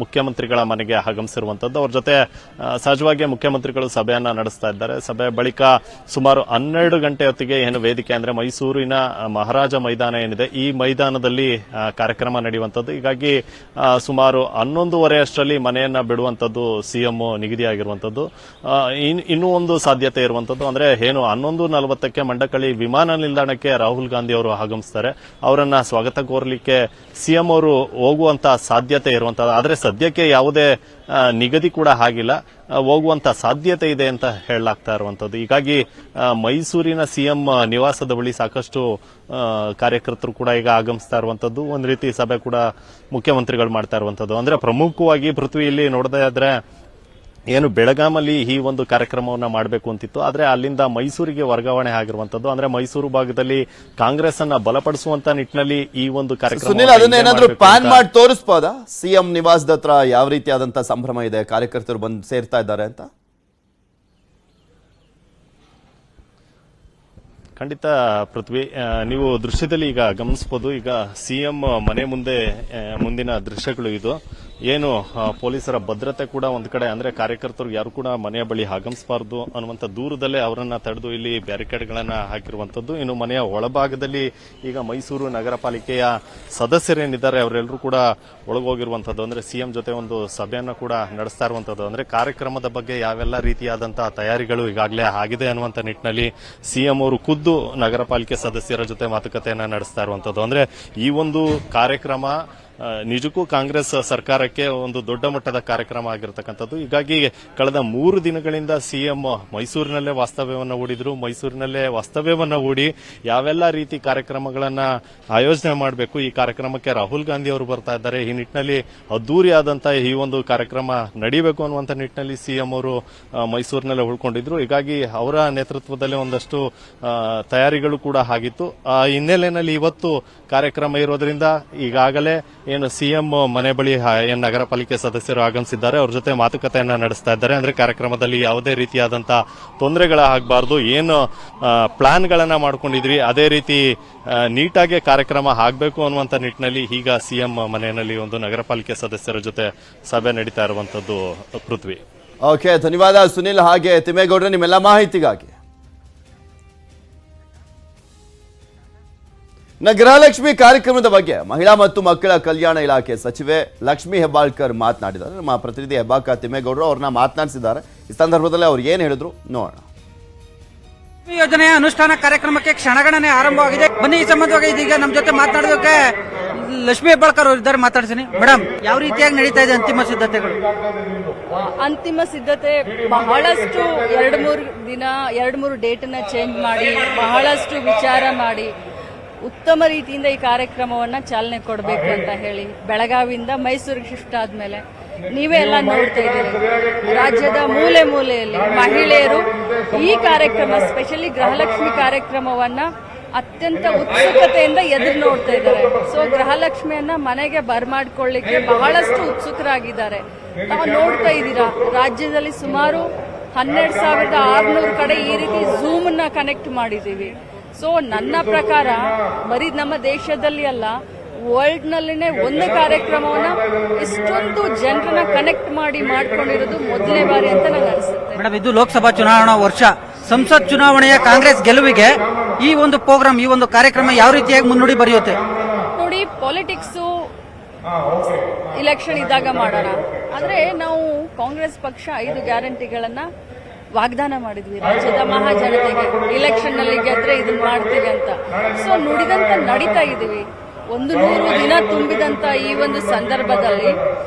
ಮುಖ್ಯಮಂತ್ರಿಗಳ ಮನೆಗೆ ಆಗಮಿಸಿರುವಂತದ್ದು. ಅವ್ರ ಜೊತೆ ಸಹಜವಾಗಿ ಮುಖ್ಯಮಂತ್ರಿಗಳು ಸಭೆಯನ್ನ ನಡೆಸ್ತಾ ಇದ್ದಾರೆ. ಇದ್ದಾರೆ. ಸಭೆ ಬಳಿಕ ಸುಮಾರು 12 ಗಂಟೆ ಹೊತ್ತಿಗೆ ಏನು ವೇದಿಕೆ ಅಂದ್ರೆ ಮೈಸೂರಿನ ಮಹಾರಾಜ ಮೈದಾನ ಏನಿದೆ, ಈ ಮೈದಾನದಲ್ಲಿ ಕಾರ್ಯಕ್ರಮ ನಡೆಯುವಂತದ್ದು. ಹೀಗಾಗಿ ಸುಮಾರು 11:30 ಅಷ್ಟರಲ್ಲಿ ಮನೆಯನ್ನ ಬಿಡುವಂತದ್ದು ಸಿಎಂ ನಿಗದಿಯಾಗಿರುವಂತದ್ದು. ಇನ್ನೂ ಒಂದು ಸಾಧ್ಯತೆ ಇರುವಂತದ್ದು ಅಂದ್ರೆ ಏನು 11:40ಕ್ಕೆ ಮಂಡಕಳ್ಳಿ ವಿಮಾನ ನಿಲ್ದಾಣಕ್ಕೆ ರಾಹುಲ್ ಗಾಂಧಿ ಅವರು ಆಗಮಿಸ್ತಾರೆ. ಅವರನ್ನ ಸ್ವಾಗತ ಕೋರಲಿಕ್ಕೆ ಸಿಎಂ ಅವರು ಹೋಗುವಂತ ಸಾಧ್ಯತೆ ಇರುವಂತದ್ದು. ಆದ್ರೆ ಸದ್ಯಕ್ಕೆ ಯಾವುದೇ ನಿಗದಿ ಕೂಡ ಆಗಿಲ್ಲ, ಹೋಗುವಂತ ಸಾಧ್ಯತೆ ಇದೆ ಅಂತ ಹೇಳಲಾಗ್ತಾ ಇರುವಂತದ್ದು. ಹೀಗಾಗಿ ಮೈಸೂರಿನ ಸಿಎಂ ನಿವಾಸದ ಬಳಿ ಸಾಕಷ್ಟು ಕಾರ್ಯಕರ್ತರು ಕೂಡ ಈಗ ಆಗಮಿಸ್ತಾ ಇರುವಂತದ್ದು. ಒಂದ್ ರೀತಿ ಸಭೆ ಕೂಡ ಮುಖ್ಯಮಂತ್ರಿಗಳು ಮಾಡ್ತಾ ಇರುವಂತದ್ದು. ಅಂದ್ರೆ ಪ್ರಮುಖವಾಗಿ ಪೃಥ್ವಿಯಲ್ಲಿ ನೋಡದೇ ಇದ್ರೆ ಏನು ಬೆಳಗಾಮಲ್ಲಿ ಈ ಒಂದು ಕಾರ್ಯಕ್ರಮವನ್ನ ಮಾಡಬೇಕು ಅಂತಿತ್ತು, ಆದ್ರೆ ಅಲ್ಲಿಂದ ಮೈಸೂರಿಗೆ ವರ್ಗಾವಣೆ ಆಗಿರುವಂತದ್ದು. ಅಂದ್ರೆ ಮೈಸೂರು ಭಾಗದಲ್ಲಿ ಕಾಂಗ್ರೆಸ್ ಅನ್ನ ಬಲಪಡಿಸುವಂತ ನಿಟ್ಟಿನಲ್ಲಿ ಈ ಒಂದು ಕಾರ್ಯಕ್ರಮ. ಸುನಿಲ್, ಅದನ್ನೇನಾದ್ರೂ ಪ್ಲಾನ್ ಮಾಡಿ ತೋರಿಸಬಹುದಾ? ಸಿಎಂ ನಿವಾಸದ ಹತ್ರ ಯಾವ ರೀತಿಯಾದಂತಹ ಸಂಭ್ರಮ ಇದೆ, ಕಾರ್ಯಕರ್ತರು ಬಂದು ಸೇರ್ತಾ ಇದ್ದಾರೆ ಅಂತ? ಖಂಡಿತ ಪೃಥ್ವಿ, ನೀವು ದೃಶ್ಯದಲ್ಲಿ ಈಗ ಗಮನಿಸಬಹುದು. ಈಗ ಸಿಎಂ ಮನೆ ಮುಂದೆ ಮುಂದಿನ ದೃಶ್ಯಗಳು ಇದು. ಏನು ಪೊಲೀಸರ ಭದ್ರತೆ ಕೂಡ ಒಂದ್ ಕಡೆ, ಅಂದ್ರೆ ಕಾರ್ಯಕರ್ತರು ಯಾರು ಕೂಡ ಮನೆಯ ಬಳಿ ಆಗಮಿಸಬಾರದು ಅನ್ನುವಂಥ ದೂರದಲ್ಲೇ ಅವರನ್ನ ತಡೆದು ಇಲ್ಲಿ ಬ್ಯಾರಿಕೇಡ್ಗಳನ್ನ ಹಾಕಿರುವಂತದ್ದು. ಇನ್ನು ಮನೆಯ ಒಳಭಾಗದಲ್ಲಿ ಈಗ ಮೈಸೂರು ನಗರ ಪಾಲಿಕೆಯ ಸದಸ್ಯರೇನಿದ್ದಾರೆ ಅವರೆಲ್ಲರೂ ಕೂಡ ಒಳಗೋಗಿರುವಂತದ್ದು. ಅಂದ್ರೆ ಸಿಎಂ ಜೊತೆ ಒಂದು ಸಭೆಯನ್ನ ಕೂಡ ನಡೆಸ್ತಾ ಇರುವಂತದ್ದು. ಅಂದ್ರೆ ಕಾರ್ಯಕ್ರಮದ ಬಗ್ಗೆ ಯಾವೆಲ್ಲ ರೀತಿಯಾದಂತಹ ತಯಾರಿಗಳು ಈಗಾಗಲೇ ಆಗಿದೆ ಅನ್ನುವಂಥ ನಿಟ್ಟಿನಲ್ಲಿ ಸಿಎಂ ಅವರು ಖುದ್ದು ನಗರ ಪಾಲಿಕೆ ಸದಸ್ಯರ ಜೊತೆ ಮಾತುಕತೆಯನ್ನ ನಡೆಸ್ತಾ ಇರುವಂತದ್ದು. ಅಂದ್ರೆ ಈ ಒಂದು ಕಾರ್ಯಕ್ರಮ ನಿಜಕ್ಕೂ ಕಾಂಗ್ರೆಸ್ ಸರ್ಕಾರಕ್ಕೆ ಒಂದು ದೊಡ್ಡ ಮಟ್ಟದ ಕಾರ್ಯಕ್ರಮ ಆಗಿರತಕ್ಕಂಥದ್ದು. ಹೀಗಾಗಿ ಕಳೆದ 3 ದಿನಗಳಿಂದ ಸಿಎಂ ಮೈಸೂರಿನಲ್ಲೇ ವಾಸ್ತವ್ಯವನ್ನ ಹೂಡಿದ್ರು. ಮೈಸೂರಿನಲ್ಲೇ ವಾಸ್ತವ್ಯವನ್ನ ಹೂಡಿ ಯಾವೆಲ್ಲ ರೀತಿ ಕಾರ್ಯಕ್ರಮಗಳನ್ನ ಆಯೋಜನೆ ಮಾಡಬೇಕು, ಈ ಕಾರ್ಯಕ್ರಮಕ್ಕೆ ರಾಹುಲ್ ಗಾಂಧಿ ಅವರು ಬರ್ತಾ ಇದ್ದಾರೆ, ಈ ನಿಟ್ಟಿನಲ್ಲಿ ಅದ್ದೂರಿಯಾದಂತಹ ಈ ಒಂದು ಕಾರ್ಯಕ್ರಮ ನಡೀಬೇಕು ಅನ್ನುವಂಥ ನಿಟ್ಟಿನಲ್ಲಿ ಸಿಎಂ ಅವರು ಮೈಸೂರಿನಲ್ಲೇ ಉಳ್ಕೊಂಡಿದ್ರು. ಹೀಗಾಗಿ ಅವರ ನೇತೃತ್ವದಲ್ಲೇ ಒಂದಷ್ಟು ತಯಾರಿಗಳು ಕೂಡ ಆಗಿತ್ತು. ಆ ಹಿನ್ನೆಲೆಯಲ್ಲಿ ಇವತ್ತು ಕಾರ್ಯಕ್ರಮ ಇರೋದ್ರಿಂದ ಈಗಾಗಲೇ ಏನು ಸಿಎಂ ಮನೆ ಬಳಿ ಏನು ನಗರ ಪಾಲಿಕೆ ಸದಸ್ಯರು ಆಗಮಿಸಿದ್ದಾರೆ, ಅವ್ರ ಜೊತೆ ಮಾತುಕತೆಯನ್ನ ನಡೆಸ್ತಾ ಇದ್ದಾರೆ. ಅಂದ್ರೆ ಕಾರ್ಯಕ್ರಮದಲ್ಲಿ ಯಾವುದೇ ರೀತಿಯಾದಂತಹ ತೊಂದರೆಗಳಾಗಬಾರದು, ಏನು ಪ್ಲಾನ್ಗಳನ್ನ ಮಾಡ್ಕೊಂಡಿದ್ರಿ ಅದೇ ರೀತಿ ನೀಟಾಗಿ ಕಾರ್ಯಕ್ರಮ ಆಗಬೇಕು ಅನ್ನುವಂಥ ನಿಟ್ಟಿನಲ್ಲಿ ಈಗ ಸಿಎಂ ಮನೆಯಲ್ಲಿ ಒಂದು ನಗರ ಪಾಲಿಕೆ ಸದಸ್ಯರ ಜೊತೆ ಸಭೆ ನಡೀತಾ ಇರುವಂತದ್ದು. ಪೃಥ್ವಿ, ಓಕೆ, ಧನ್ಯವಾದ ಸುನಿಲ್ ಹಾಗೆ ತಿಮ್ಮೇಗೌಡ್ರೆ ನಿಮ್ಮೆಲ್ಲ ಮಾಹಿತಿಗಾಗಿ. ಗೃಹಲಕ್ಷ್ಮಿ ಕಾರ್ಯಕ್ರಮದ ಬಗ್ಗೆ ಮಹಿಳಾ ಮತ್ತು ಮಕ್ಕಳ ಕಲ್ಯಾಣ ಇಲಾಖೆ ಸಚಿವೆ ಲಕ್ಷ್ಮೀ ಹೆಬ್ಬಾಳ್ಕರ್ ಮಾತನಾಡಿದ್ದಾರೆ. ನಮ್ಮ ಪ್ರತಿನಿಧಿ ಹೆಬ್ಬಾಳ್ಕರ್ ತಿಮ್ಮೇಗೌಡರು ಅವ್ರನ್ನ ಮಾತನಾಡಿಸಿದ್ದಾರೆ. ಈ ಸಂದರ್ಭದಲ್ಲಿ ಅವ್ರು ಏನ್ ಹೇಳಿದ್ರು ನೋಡೋಣ. ಯೋಜನೆಯ ಅನುಷ್ಠಾನ ಕಾರ್ಯಕ್ರಮಕ್ಕೆ ಕ್ಷಣಗಣನೆ ಆರಂಭವಾಗಿದೆ. ಬನ್ನಿ, ಈ ಸಂಬಂಧವಾಗಿ ಇದೀಗ ನಮ್ಮ ಜೊತೆ ಮಾತನಾಡೋದಕ್ಕೆ ಲಕ್ಷ್ಮೀ ಹೆಬ್ಬಾಳ್ಕರ್ ಅವರು ಇದ್ದಾರೆ. ಮಾತಾಡ್ತೀನಿ ಮೇಡಮ್, ಯಾವ ರೀತಿಯಾಗಿ ನಡೀತಾ ಇದೆ ಅಂತಿಮ ಸಿದ್ಧತೆಗಳು? ಅಂತಿಮ ಸಿದ್ಧತೆ ಬಹಳಷ್ಟು 2-3 ಡೇಟ್ ಅನ್ನ ಚೇಂಜ್ ಮಾಡಿ ಬಹಳಷ್ಟು ವಿಚಾರ ಮಾಡಿ ಉತ್ತಮ ರೀತಿಯಿಂದ ಈ ಕಾರ್ಯಕ್ರಮವನ್ನ ಚಾಲನೆ ಕೊಡಬೇಕು ಅಂತ ಹೇಳಿ ಬೆಳಗಾವಿಯಿಂದ ಮೈಸೂರಿಗೆ ಶಿಫ್ಟ್ ಆದ್ಮೇಲೆ ನೀವೇ ಎಲ್ಲ ನೋಡ್ತಾ ಇದ್ದೀರಿ, ರಾಜ್ಯದ ಮೂಲೆ ಮೂಲೆಯಲ್ಲಿ ಮಹಿಳೆಯರು ಈ ಕಾರ್ಯಕ್ರಮ, ಸ್ಪೆಷಲಿ ಗೃಹಲಕ್ಷ್ಮಿ ಕಾರ್ಯಕ್ರಮವನ್ನ ಅತ್ಯಂತ ಉತ್ಸುಕತೆಯಿಂದ ಎದುರು ನೋಡ್ತಾ ಇದ್ದಾರೆ. ಸೊ ಗೃಹಲಕ್ಷ್ಮಿಯನ್ನ ಮನೆಗೆ ಬರ್ಮಾಡ್ಕೊಳ್ಳಿಕ್ಕೆ ಬಹಳಷ್ಟು ಉತ್ಸುಕರಾಗಿದ್ದಾರೆ. ನಾವು ನೋಡ್ತಾ ಇದ್ದೀರಾ, ರಾಜ್ಯದಲ್ಲಿ ಸುಮಾರು 12,600 ಕಡೆ ಈ ರೀತಿ ಝೂಮ್ ನ ಕನೆಕ್ಟ್ ಮಾಡಿದ್ದೀವಿ. ಸೊ ನನ್ನ ಪ್ರಕಾರ ಬರೀ ನಮ್ಮ ದೇಶದಲ್ಲಿ ಅಲ್ಲ, ವರ್ಲ್ಡ್ ನಲ್ಲಿನೇ ಒಂದು ಕಾರ್ಯಕ್ರಮವನ್ನ ಇಷ್ಟೊಂದು ಜನರನ್ನ ಕನೆಕ್ಟ್ ಮಾಡಿ ಮಾಡ್ಕೊಂಡಿರೋದು ಮೊದಲನೇ ಬಾರಿ ಅಂತ ನನಗೆ ಅನಿಸುತ್ತೆ. ಮೇಡಮ್, ಇದು ಲೋಕಸಭಾ ಚುನಾವಣಾ ವರ್ಷ, ಸಂಸತ್ ಚುನಾವಣೆಯ ಕಾಂಗ್ರೆಸ್ ಗೆಲುವಿಗೆ ಈ ಒಂದು ಪ್ರೋಗ್ರಾಮ್, ಈ ಒಂದು ಕಾರ್ಯಕ್ರಮ ಯಾವ ರೀತಿಯಾಗಿ ಮುನ್ನುಡಿ ಬರೆಯುತ್ತೆ? ನೋಡಿ, ಪಾಲಿಟಿಕ್ಸ್ ಇಲೆಕ್ಷನ್ ಇದ್ದಾಗ ಮಾಡೋಣ, ಆದ್ರೆ ನಾವು ಕಾಂಗ್ರೆಸ್ ಪಕ್ಷ 5 ಗ್ಯಾರಂಟಿಗಳನ್ನ ವಾಗ್ದಾನ ಮಾಡಿದ್ವಿ ರಾಜ್ಯದ ಮಹಾಜನತೆಗೆ. ಇಲೆಕ್ಷನ್ ನಲ್ಲಿ ಗೆದ್ರೆ ಇದನ್ನ ಮಾಡ್ತೀವಿ ಅಂತ. ಸೊ ನುಡಿದಂತ ನಡೀತಾ ಇದೀವಿ. 100 ದಿನ ತುಂಬಿದಂತ ಈ ಒಂದು ಸಂದರ್ಭದಲ್ಲಿ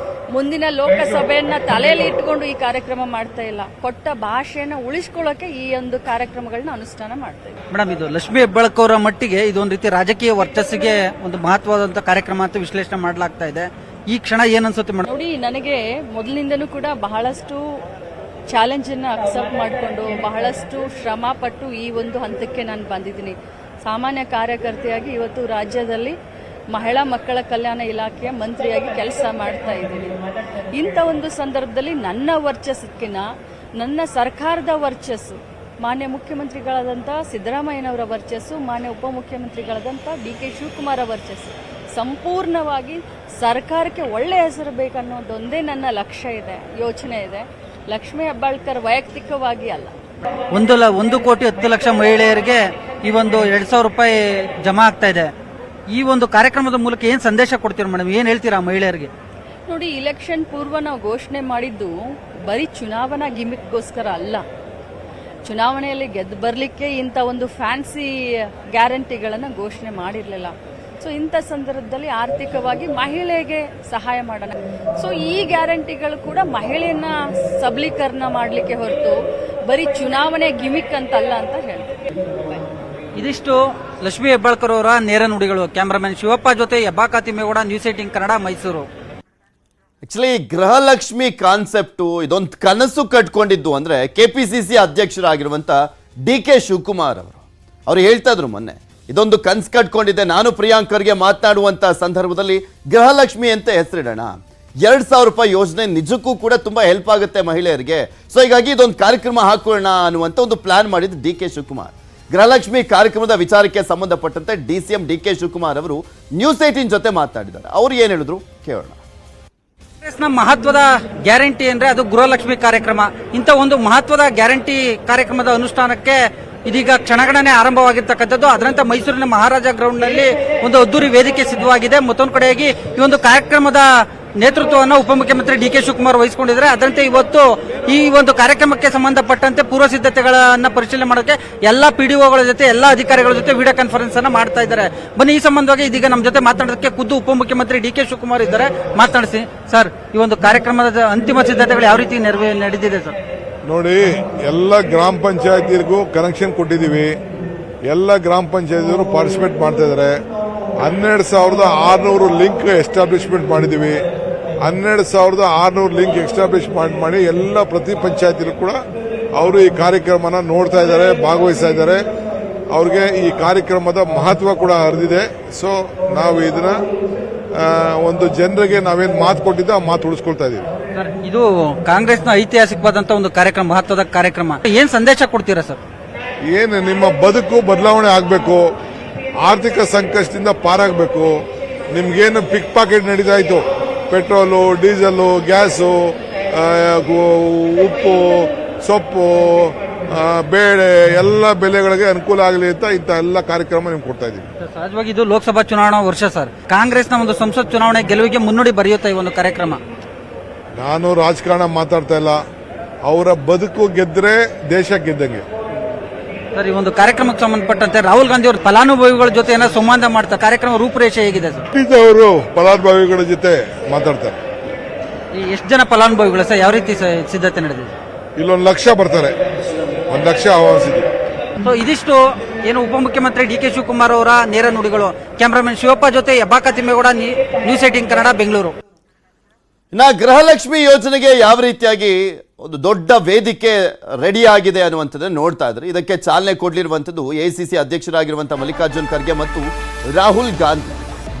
ಮುಂದಿನ ಲೋಕಸಭೆಯನ್ನ ತಲೆಯಲ್ಲಿ ಇಟ್ಕೊಂಡು ಈ ಕಾರ್ಯಕ್ರಮ ಮಾಡ್ತಾ ಇಲ್ಲ, ಕೊಟ್ಟ ಭಾಷೆಯನ್ನ ಉಳಿಸ್ಕೊಳ್ಳೋಕೆ ಈ ಒಂದು ಕಾರ್ಯಕ್ರಮಗಳನ್ನ ಅನುಷ್ಠಾನ ಮಾಡ್ತಾ ಇದ್ದೀವಿ. ಮೇಡಮ್, ಇದು ಲಕ್ಷ್ಮೀ ಹೆಬ್ಬಾಳ್ಕರ್ ಅವರ ಮಟ್ಟಿಗೆ ಇದೊಂದು ರೀತಿ ರಾಜಕೀಯ ವರ್ಚಸ್ಸಿಗೆ ಒಂದು ಮಹತ್ವವಾದಂತಹ ಕಾರ್ಯಕ್ರಮ ಅಂತ ವಿಶ್ಲೇಷಣೆ ಮಾಡಲಾಗ್ತಾ ಇದೆ. ಈ ಕ್ಷಣ ಏನನ್ಸುತ್ತೆ ಮೇಡಮ್? ನೋಡಿ, ನನಗೆ ಮೊದಲಿಂದನೂ ಕೂಡ ಬಹಳಷ್ಟು ಚಾಲೆಂಜ್ ಅನ್ನ ಅಕ್ಸೆಪ್ಟ್ ಮಾಡಿಕೊಂಡು ಬಹಳಷ್ಟು ಶ್ರಮ ಪಟ್ಟು ಈ ಒಂದು ಹಂತಕ್ಕೆ ನಾನು ಬಂದಿದ್ದೀನಿ. ಸಾಮಾನ್ಯ ಕಾರ್ಯಕರ್ತೆಯಾಗಿ ಇವತ್ತು ರಾಜ್ಯದಲ್ಲಿ ಮಹಿಳಾ ಮಕ್ಕಳ ಕಲ್ಯಾಣ ಇಲಾಖೆಯ ಮಂತ್ರಿಯಾಗಿ ಕೆಲಸ ಮಾಡ್ತಾ ಇದ್ದೀನಿ. ಇಂಥ ಒಂದು ಸಂದರ್ಭದಲ್ಲಿ ನನ್ನ ವರ್ಚಸ್ಸಿನ, ನನ್ನ ಸರ್ಕಾರದ ವರ್ಚಸ್ಸು, ಮಾನ್ಯ ಮುಖ್ಯಮಂತ್ರಿಗಳಾದಂಥ ಸಿದ್ದರಾಮಯ್ಯನವರ ವರ್ಚಸ್ಸು, ಮಾನ್ಯ ಉಪಮುಖ್ಯಮಂತ್ರಿಗಳಾದಂಥ DK ಶಿವಕುಮಾರ್ ವರ್ಚಸ್ಸು, ಸಂಪೂರ್ಣವಾಗಿ ಸರ್ಕಾರಕ್ಕೆ ಒಳ್ಳೆಯ ಹೆಸರು ಬೇಕನ್ನೋದೊಂದೇ ನನ್ನ ಲಕ್ಷ್ಯ ಇದೆ, ಯೋಚನೆ ಇದೆ. ಲಕ್ಷ್ಮೀ ಹೆಬ್ಬಾಳ್ಕರ್ ವೈಯಕ್ತಿಕವಾಗಿ ಅಲ್ಲ, 1 ಕೋಟಿ 10 ಲಕ್ಷ ಮಹಿಳೆಯರಿಗೆ ಈ ಒಂದು 2,000 ರೂಪಾಯಿ ಜಮಾ ಆಗ್ತಾ ಇದೆ. ಈ ಒಂದು ಕಾರ್ಯಕ್ರಮದ ಮೂಲಕ ಏನ್ ಸಂದೇಶ ಕೊಡ್ತೀರಾ ಮೇಡಮ್, ಏನ್ ಹೇಳ್ತೀರಾ ಮಹಿಳೆಯರಿಗೆ? ನೋಡಿ, ಇಲೆಕ್ಷನ್ ಪೂರ್ವ ನಾವು ಘೋಷಣೆ ಮಾಡಿದ್ದು ಬರೀ ಚುನಾವಣಾ ಗಿಮಿಕ್ಗೋಸ್ಕರ ಅಲ್ಲ. ಚುನಾವಣೆಯಲ್ಲಿ ಗೆದ್ದು ಬರಲಿಕ್ಕೆ ಇಂಥ ಒಂದು ಫ್ಯಾನ್ಸಿ ಗ್ಯಾರಂಟಿಗಳನ್ನು ಘೋಷಣೆ ಮಾಡಿರಲಿಲ್ಲ. ಸೊ ಇಂಥ ಸಂದರ್ಭದಲ್ಲಿ ಆರ್ಥಿಕವಾಗಿ ಮಹಿಳೆಗೆ ಸಹಾಯ ಮಾಡೋಣ. ಸೊ ಈ ಗ್ಯಾರಂಟಿಗಳು ಕೂಡ ಮಹಿಳೆಯನ್ನ ಸಬಲೀಕರಣ ಮಾಡಲಿಕ್ಕೆ ಹೊರತು ಬರೀ ಚುನಾವಣೆ ಗಿಮಿಕ್ ಅಂತಲ್ಲ ಅಂತ ಹೇಳ್ತೀನಿ. ಇದಿಷ್ಟು ಲಕ್ಷ್ಮೀ ಹೆಬ್ಬಾಳ್ಕರ್ ಅವರ ನೇರ ನುಡಿಗಳು. ಕ್ಯಾಮರಾಮನ್ ಶಿವಪ್ಪ ಜೊತೆ Hebbaka Thimmegowda, news 18 Kannada, Mysuru. Actually Gruhalakshmi concept ಇದೊಂದು ಕನಸು ಕಟ್ಕೊಂಡಿದ್ದು ಅಂದ್ರೆ ಕೆಪಿಸಿಸಿ ಅಧ್ಯಕ್ಷರಾಗಿರುವಂತ DK ಶಿವಕುಮಾರ್ ಅವರು ಹೇಳ್ತಾ ಇದ್ರು ಮೊನ್ನೆ, ಇದೊಂದು ಕನ್ಸು ಕಟ್ಕೊಂಡಿದ್ದೆ ನಾನು ಪ್ರಿಯಾಂಕರ್ಗೆ ಮಾತನಾಡುವಂತ ಸಂದರ್ಭದಲ್ಲಿ ಗೃಹಲಕ್ಷ್ಮಿ ಅಂತ ಹೆಸರಿಡೋಣ, 2,000 ರೂಪಾಯಿ ಯೋಜನೆ ನಿಜಕ್ಕೂ ಕೂಡ ತುಂಬಾ ಹೆಲ್ಪ್ ಆಗುತ್ತೆ ಮಹಿಳೆಯರಿಗೆ, ಸೊ ಹೀಗಾಗಿ ಇದೊಂದು ಕಾರ್ಯಕ್ರಮ ಹಾಕೊಳ್ಳೋಣ ಅನ್ನುವಂತ ಒಂದು ಪ್ಲಾನ್ ಮಾಡಿದ್ದು DK ಶಿವಕುಮಾರ್. ಗೃಹಲಕ್ಷ್ಮಿ ಕಾರ್ಯಕ್ರಮದ ವಿಚಾರಕ್ಕೆ ಸಂಬಂಧಪಟ್ಟಂತೆ DCM DK ಶಿವಕುಮಾರ್ ಅವರು ನ್ಯೂಸ್ 18 ಜೊತೆ ಮಾತನಾಡಿದ್ದಾರೆ. ಅವ್ರು ಏನ್ ಹೇಳಿದ್ರು ಕೇಳೋಣ. ಕಾಂಗ್ರೆಸ್ನ ಮಹತ್ವದ ಗ್ಯಾರಂಟಿ ಅಂದ್ರೆ ಅದು ಗೃಹಲಕ್ಷ್ಮಿ ಕಾರ್ಯಕ್ರಮ. ಇಂಥ ಒಂದು ಮಹತ್ವದ ಗ್ಯಾರಂಟಿ ಕಾರ್ಯಕ್ರಮದ ಅನುಷ್ಠಾನಕ್ಕೆ ಇದೀಗ ಕ್ಷಣಗಣನೆ ಆರಂಭವಾಗಿರ್ತಕ್ಕಂಥದ್ದು. ಅದರಂತೆ ಮೈಸೂರಿನ ಮಹಾರಾಜ ಗ್ರೌಂಡ್ ನಲ್ಲಿ ಒಂದು ಅದ್ದೂರಿ ವೇದಿಕೆ ಸಿದ್ಧವಾಗಿದೆ. ಮತ್ತೊಂದು ಕಡೆಯಾಗಿ ಈ ಒಂದು ಕಾರ್ಯಕ್ರಮದ ನೇತೃತ್ವವನ್ನು ಉಪಮುಖ್ಯಮಂತ್ರಿ DK ಶಿವಕುಮಾರ್ ವಹಿಸಿಕೊಂಡಿದ್ದಾರೆ. ಅದರಂತೆ ಇವತ್ತು ಈ ಒಂದು ಕಾರ್ಯಕ್ರಮಕ್ಕೆ ಸಂಬಂಧಪಟ್ಟಂತೆ ಪೂರ್ವ ಸಿದ್ಧತೆಗಳನ್ನ ಪರಿಶೀಲನೆ ಮಾಡೋಕೆ ಎಲ್ಲಾ PDOಗಳ ಜೊತೆ ಎಲ್ಲಾ ಅಧಿಕಾರಿಗಳ ಜೊತೆ ವಿಡಿಯೋ ಕಾನ್ಫರೆನ್ಸ್ ಅನ್ನ ಮಾಡ್ತಾ ಇದ್ದಾರೆ. ಬನ್ನಿ, ಈ ಸಂಬಂಧವಾಗಿ ಇದೀಗ ನಮ್ಮ ಜೊತೆ ಮಾತನಾಡೋದಕ್ಕೆ ಖುದ್ದು ಉಪಮುಖ್ಯಮಂತ್ರಿ DK ಶಿವಕುಮಾರ್ ಇದ್ದಾರೆ, ಮಾತನಾಡಿಸಿ. ಸರ್, ಈ ಒಂದು ಕಾರ್ಯಕ್ರಮದ ಅಂತಿಮ ಸಿದ್ಧತೆಗಳು ಯಾವ ರೀತಿ ನಡೆದಿದೆ ಸರ್? ನೋಡಿ, ಎಲ್ಲ ಗ್ರಾಮ ಪಂಚಾಯತಿಗೂ ಕನೆಕ್ಷನ್ ಕೊಟ್ಟಿದ್ದೀವಿ. ಎಲ್ಲ ಗ್ರಾಮ ಪಂಚಾಯತಿಯವರು ಪಾರ್ಟಿಸಿಪೇಟ್ ಮಾಡ್ತಾ ಇದ್ದಾರೆ. 12,600 ಲಿಂಕ್ ಎಸ್ಟಾಬ್ಲಿಷ್ಮೆಂಟ್ ಮಾಡಿದ್ದೀವಿ. 12,600 ಲಿಂಕ್ ಎಸ್ಟಾಬ್ಲಿಷ್ಮೆಂಟ್ ಮಾಡಿ ಎಲ್ಲ ಪ್ರತಿ ಪಂಚಾಯತಿಗೂ ಕೂಡ ಅವರು ಈ ಕಾರ್ಯಕ್ರಮನ ನೋಡ್ತಾ ಇದ್ದಾರೆ, ಭಾಗವಹಿಸ್ತಾ ಇದ್ದಾರೆ. ಅವ್ರಿಗೆ ಈ ಕಾರ್ಯಕ್ರಮದ ಮಹತ್ವ ಕೂಡ ಅರಿದಿದೆ. ಸೊ ನಾವು ಇದನ್ನ ಒಂದು ಜನರಿಗೆ ನಾವೇನು ಮಾತು ಕೊಟ್ಟಿದ್ದೆ ಆ ಮಾತು ಉಳಿಸ್ಕೊಳ್ತಾ ಇದೀವಿ. ಸರ್, ಇದು ಕಾಂಗ್ರೆಸ್ನ ಐತಿಹಾಸಿಕವಾದಂತಹ ಒಂದು ಕಾರ್ಯಕ್ರಮ, ಮಹತ್ವದ ಕಾರ್ಯಕ್ರಮ. ಏನ್ ಸಂದೇಶ ಕೊಡ್ತೀರಾ ಸರ್? ಏನು ನಿಮ್ಮ ಬದುಕು ಬದಲಾವಣೆ ಆಗಬೇಕು, ಆರ್ಥಿಕ ಸಂಕಷ್ಟದಿಂದ ಪಾರಾಗಬೇಕು. ನಿಮ್ಗೇನು ಪಿಕ್ ಪಾಕೆಟ್ ನಡೀತಾ ಇತ್ತು, ಪೆಟ್ರೋಲು, ಡೀಸೆಲು, ಗ್ಯಾಸು, ಉಪ್ಪು, ಸೊಪ್ಪು, ಬೇಳೆ ಎಲ್ಲ ಬೆಲೆಗಳಿಗೆ ಅನುಕೂಲ ಆಗಲಿ ಅಂತ ಇಂಥ ಎಲ್ಲ ಕಾರ್ಯಕ್ರಮ ನಿಮ್ಗೆ ಕೊಡ್ತಾ ಇದ್ದೀವಿ. ಸಹಜವಾಗಿ ಇದು ಲೋಕಸಭಾ ಚುನಾವಣಾ ವರ್ಷ ಸರ್. ಕಾಂಗ್ರೆಸ್ನ ಒಂದು ಸಂಸತ್ ಚುನಾವಣೆ ಗೆಲುವಿಗೆ ಮುನ್ನುಡಿ ಬರೆಯುತ್ತೆ ಈ ಒಂದು ಕಾರ್ಯಕ್ರಮ. ನಾನು ರಾಜಕಾರಣ ಮಾತಾಡ್ತಾ ಇಲ್ಲ. ಅವರ ಬದುಕು ಗೆದ್ರೆ ದೇಶ ಗೆದ್ದಂಗೆ. ಸರ್, ಈ ಒಂದು ಕಾರ್ಯಕ್ರಮಕ್ಕೆ ಸಂಬಂಧಪಟ್ಟಂತೆ ರಾಹುಲ್ ಗಾಂಧಿ ಅವರು ಫಲಾನುಭವಿಗಳ ಜೊತೆ ಏನೋ ಸಂವಾದ ಮಾಡ್ತಾರೆ. ಕಾರ್ಯಕ್ರಮ ರೂಪುರೇಷೆ ಹೇಗಿದೆ ಸರ್? ಅವರು ಫಲಾನುಭವಿಗಳ ಜೊತೆ ಮಾತಾಡ್ತಾರೆ. ಎಷ್ಟು ಜನ ಫಲಾನುಭವಿಗಳು ಸರ್, ಯಾವ ರೀತಿ ಸಿದ್ಧತೆ ನಡೆದಿದೆ? ಇಲ್ಲೊಂದು 1,00,000 ಬರ್ತಾರೆ, 1,00,000 ಆಹ್ವಾನಿಸಿದ್ವಿ. ಸೊ ಇದಿಷ್ಟು ಏನು ಉಪಮುಖ್ಯಮಂತ್ರಿ DK ಶಿವಕುಮಾರ್ ಅವರ ನೇರ ನುಡಿಗಳು. ಕ್ಯಾಮರಾಮನ್ ಶಿವಪ್ಪ ಜೊತೆ ಹೆಬ್ಬಾಕ ತಿಮ್ಮೇಗೌಡ, ನ್ಯೂಸ್ 18 ಕನ್ನಡ, ಬೆಂಗಳೂರು. ಇನ್ನ ಗೃಹಲಕ್ಷ್ಮಿ ಯೋಜನೆಗೆ ಯಾವ ರೀತಿಯಾಗಿ ಒಂದು ದೊಡ್ಡ ವೇದಿಕೆ ರೆಡಿ ಆಗಿದೆ ಅನ್ನುವಂಥದ್ದನ್ನು ನೋಡ್ತಾ ಇದ್ರೆ, ಇದಕ್ಕೆ ಚಾಲನೆ ಕೊಡ್ಲಿರುವಂಥದ್ದು ACC ಅಧ್ಯಕ್ಷರಾಗಿರುವಂತಹ ಮಲ್ಲಿಕಾರ್ಜುನ್ ಖರ್ಗೆ ಮತ್ತು ರಾಹುಲ್ ಗಾಂಧಿ.